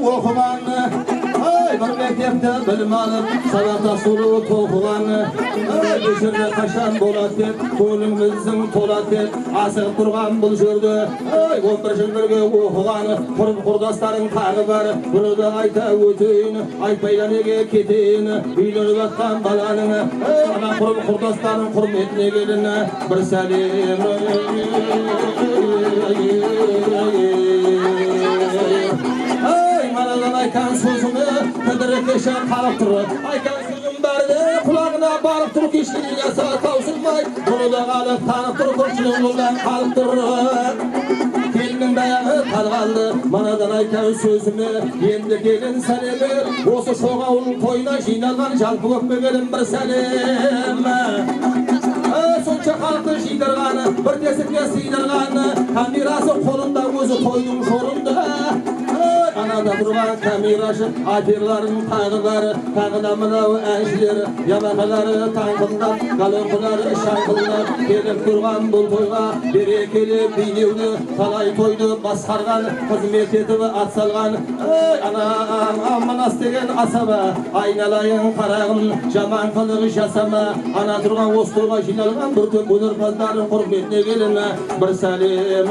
Okuman, ay bir mektepte bilim alıp Sabahta sulu tokulan Geçirde kaşan bolat dep Ko'lingizin tolat dep Asıgıp turgan bul jörde Ay 11 jıl birge okugan Qurb qurdostarın tagı var Bunu da ayta ötüyün Aytpayla nege keteyin Uylanıp atkan balanın Ana qurb qurdostarın hurmetine gelin Bir salim Manadan aykan sözümü Kıdırıkışa kalıp durur Aykan sözüm berdi kulağına barıp durur Kişinin yasa tavsılmay Bunu da kalıp tanıp durur Kurşunun yoldan kalıp durur Kelinin dayağı talgaldı Manadan aykan sözümü Yendi gelin senemi Osu şoğa onun toyuna Jinalan jalpı köpme gelin bir senem Sonça halkı jidırganı Bir desikle sıydırganı Kamirası kolunda Özü toydun şorunda Anada durgan kamiraşı Atirların tağıları Tağıda mınav enşleri Yabakaları tankında Kalınkuları şankılına Gelip durgan bul toyga Berekeli binevdi Talay toydu baskargan Hizmet etip at salgan Anam amanas degen asaba Aynalayın karağın Jaman kılığı jasama Ana durgan osturga jinalgan Bütün bunurpazların hurmetine gelin Bir salim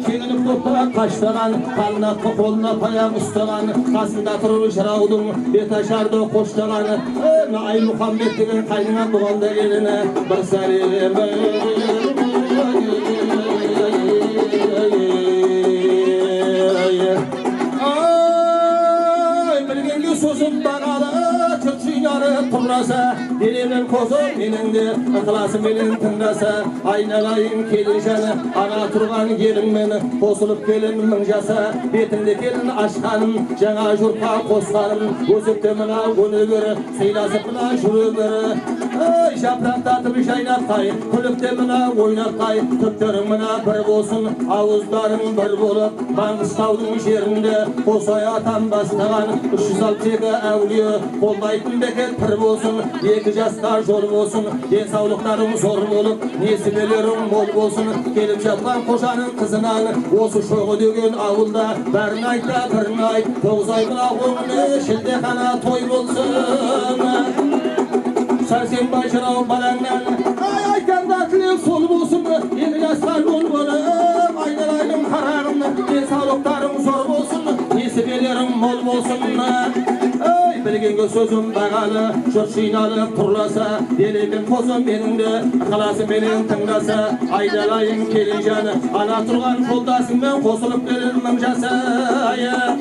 Şenilip durta kaçlagan Kalına koluna paya ustagan Kasında turur şaraudun Betaşardı koşlagan Ay Muhammed degen kaynına buğalda geline Bir salim Ay bilgengi sözüm bağalı Yarı turrasa, dilimin kozu menindi, ıkılası menin tındasa, aynalayın kelişanı, ana turgan gelin meni, kosulup gelin mınjasa, betinde gelin aşkanım, jana jurpa koskanım, gözüpte mına gönü biri, sıylasıp mına jürü biri, Şapraktatım şaynatqay, kulüpte mina oynatqay, tüplerin mina bir bolsun, avuzların bir bolup, Mangıstavdın şerinde, Qosay atan bastağan, 306 avliyo, qoldaytın beket bir bolsun, 2 jastar jol bolsun, densavlıklarım zor bolup, nesibelerim mol bolsun, kelip жатқан qoşanın kızınan, osu şoğu dögün avulda, birin ayta birin ay, 9 ay buna qoğunu, şildekana toy bolsun. Sarsen başına balandan, ay kardeşlik sol bolsun, yeni yaşlar yol bolup, aynalayım kararım, sağlıklarım zor bolsun, nesibelerim mol bolsun. Ay bilgen sözüm bağalı, şurşinalı turlasa, delikin kozum benimde, ıkılası benim tıngasa, aynalayım kelincanı, ana turgan koldasından kosulup gelirmem jasaya.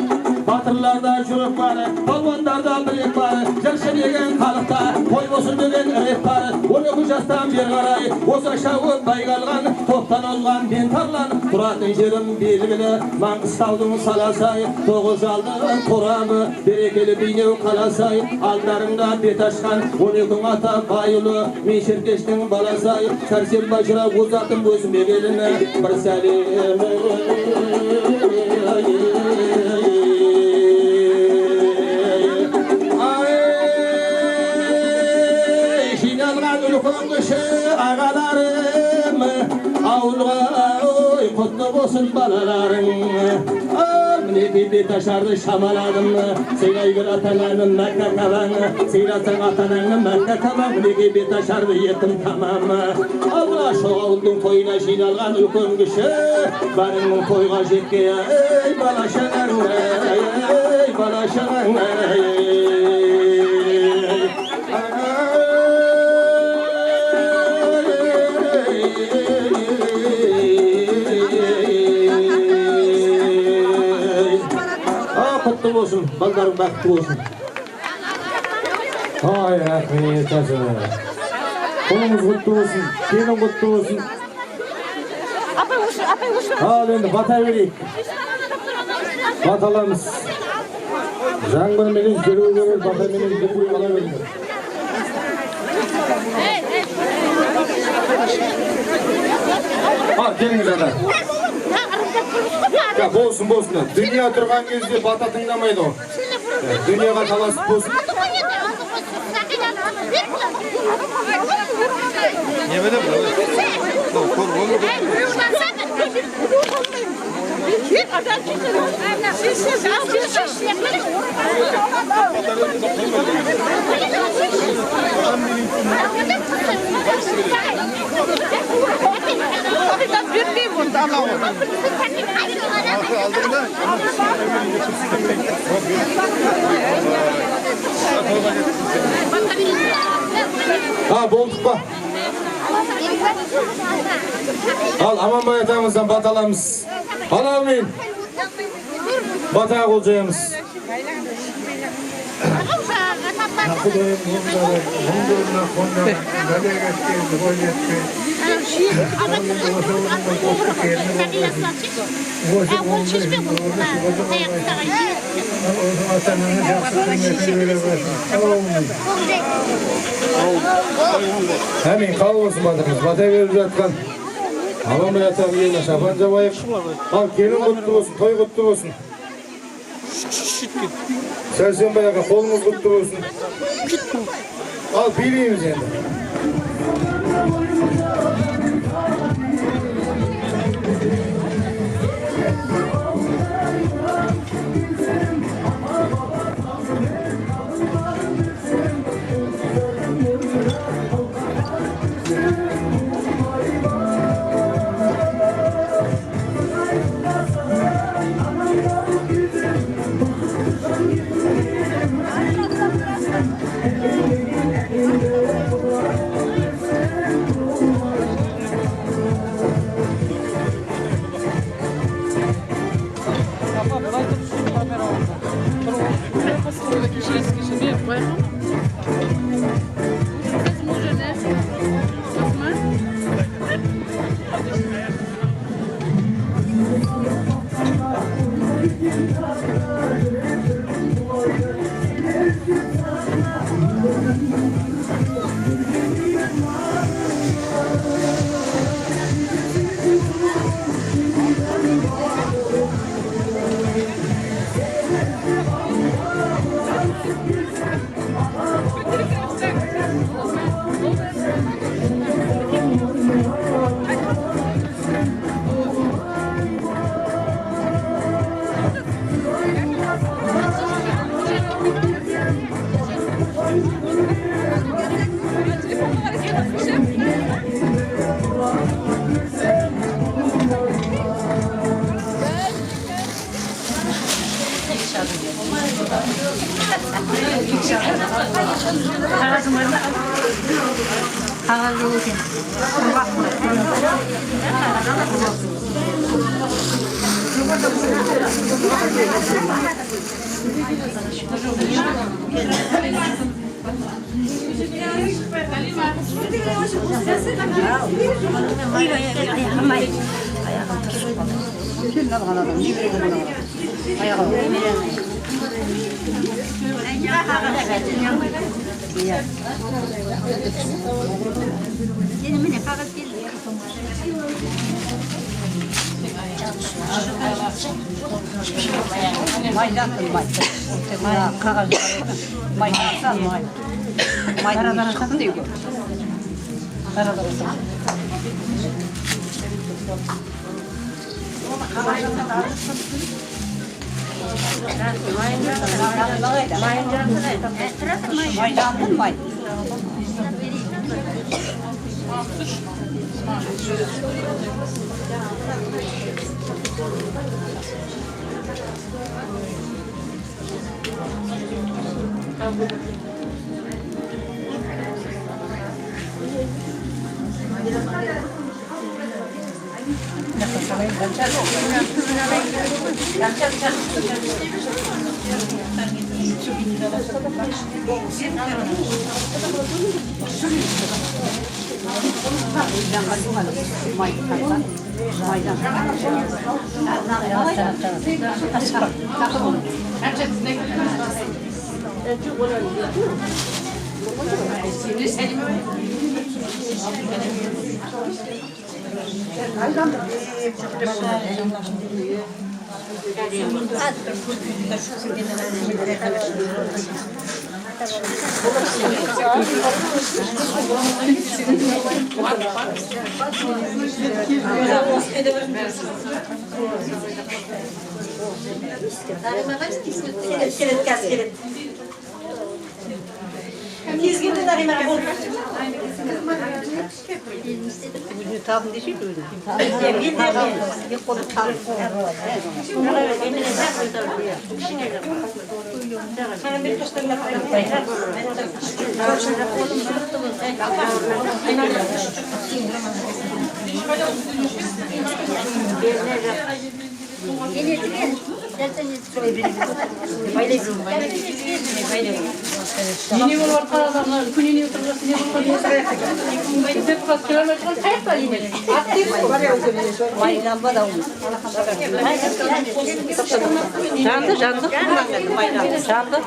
Batırlarda çürük var, balvanlarda bilek var, Jarşı degen kalıkta, koy bolsun degen eret var, 12 jastan bir qaray, oz aşağı baygalgan, toptan olgan ben tarlan, turatın jerim belgili, Mangıstavdın salasay, 9 aldın toramı, berekeli beynev kalasay, aldarında bet aşkan, 12 ata bayılı, men şirkeştin balasay, Sarsen başına uzatın gözüme geline, bir salim. Ağalarım, avluğa kutlu olsun balalarım. Mine bir taşardı şamaladım, Seylaygır atananın Mekke kalan, Seylasan atananın Mekke kalan, Mine bir taşardı yetim tamam. Allah şu avlun toyuna jinalgan ülkün kişi, Benim toyga jetkeye, ey balaşanan, ey balaşanan, kutlu olsun, baldarım bakıtlı olsun. Ay rahmet olsun. Kolumuz kutlu olsun, gelin kutlu olsun. Al endi bata vereyik. Batalarımız. Жаңбыр менен келүү керек, бата менен келүү ала берди. Келиңиz ата. Ya bolsun bolsun. Dünya turgan кезде bata tыңдамайды o. Dünyaga таласып болsun. Ne böyle bu? Ha bolduk ba. Al Amanbay atamızdan batalarımız. Al amin. Batağa olacağımız. Hemen kal olsun batımız. Bata verip жатқан Amanbay atam yerine şapan жабайық. Al kelin kutlu olsun, toy kutlu olsun. Sarsen bayağı kolumuz kutlu olsun. Al bileyimiz yani. Yeni bir ortalarına gününü oturması ne olur diye bize kaç kilometre tek var yine. Aktif var ya o zaman. Maydan var da. Canlı canlı kullanmadım maydan. Canlı.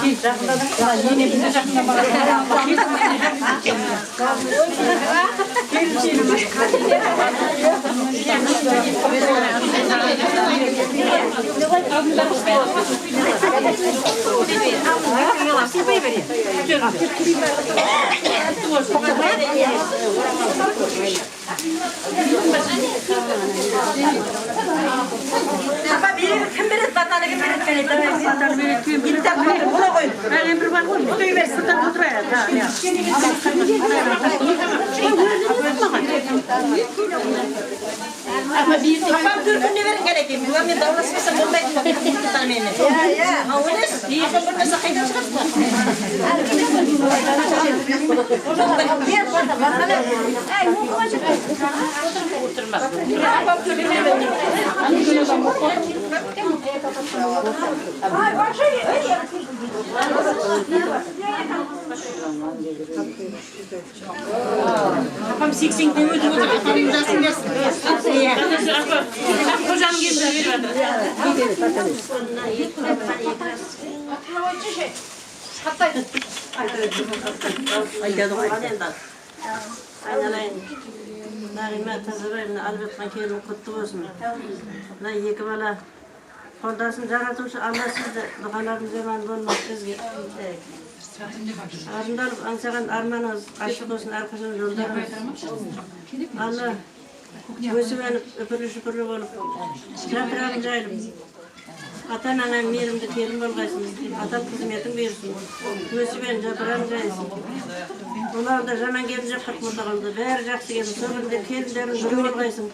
Git. Bakayım bana da Ama biri kim bilir vatanı kim bilir beni de vatanı bilir bir de buna koy. Ben bir bak koy. Bu üniversitede oturuyor. Ama bir tamam türkünü verin gerekeyim. Bu ben davlasmasam olmaydı. Tamam. Ya. Ama öyle iyi bir mesaj çıkarttı. Oturmaz. Tamam türkünü verin. Ay başa Apam 80 de öldü otur. Apam uzasın gelsin. Hocam geldi ver Narime tazarayını albetken kelim kutlu olsun. La iki bala Kondasın jaratuvchi Allah sizde dualarımız eman bolmaz bizge. Arındalıp ansagan armanız aşık olsun arkasını yollarımız. Allah özüvenip öpürlü şükürlü olup jatıram jayılıp ata-anana merimde kelim bolgaysın. Atal hizmetin bersin. Özüven jatıram jayısın. Ular da jaman gelecek kırkmırda kaldı. Bäri jakşı geldi. Sonunda kelimlerin jürü bolgaysın.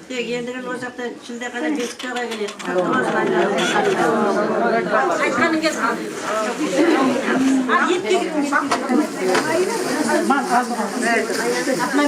Tek yendirin olsakta çilde kana besikte ga gelir. Aytkanın kes. Al yetti. Atma.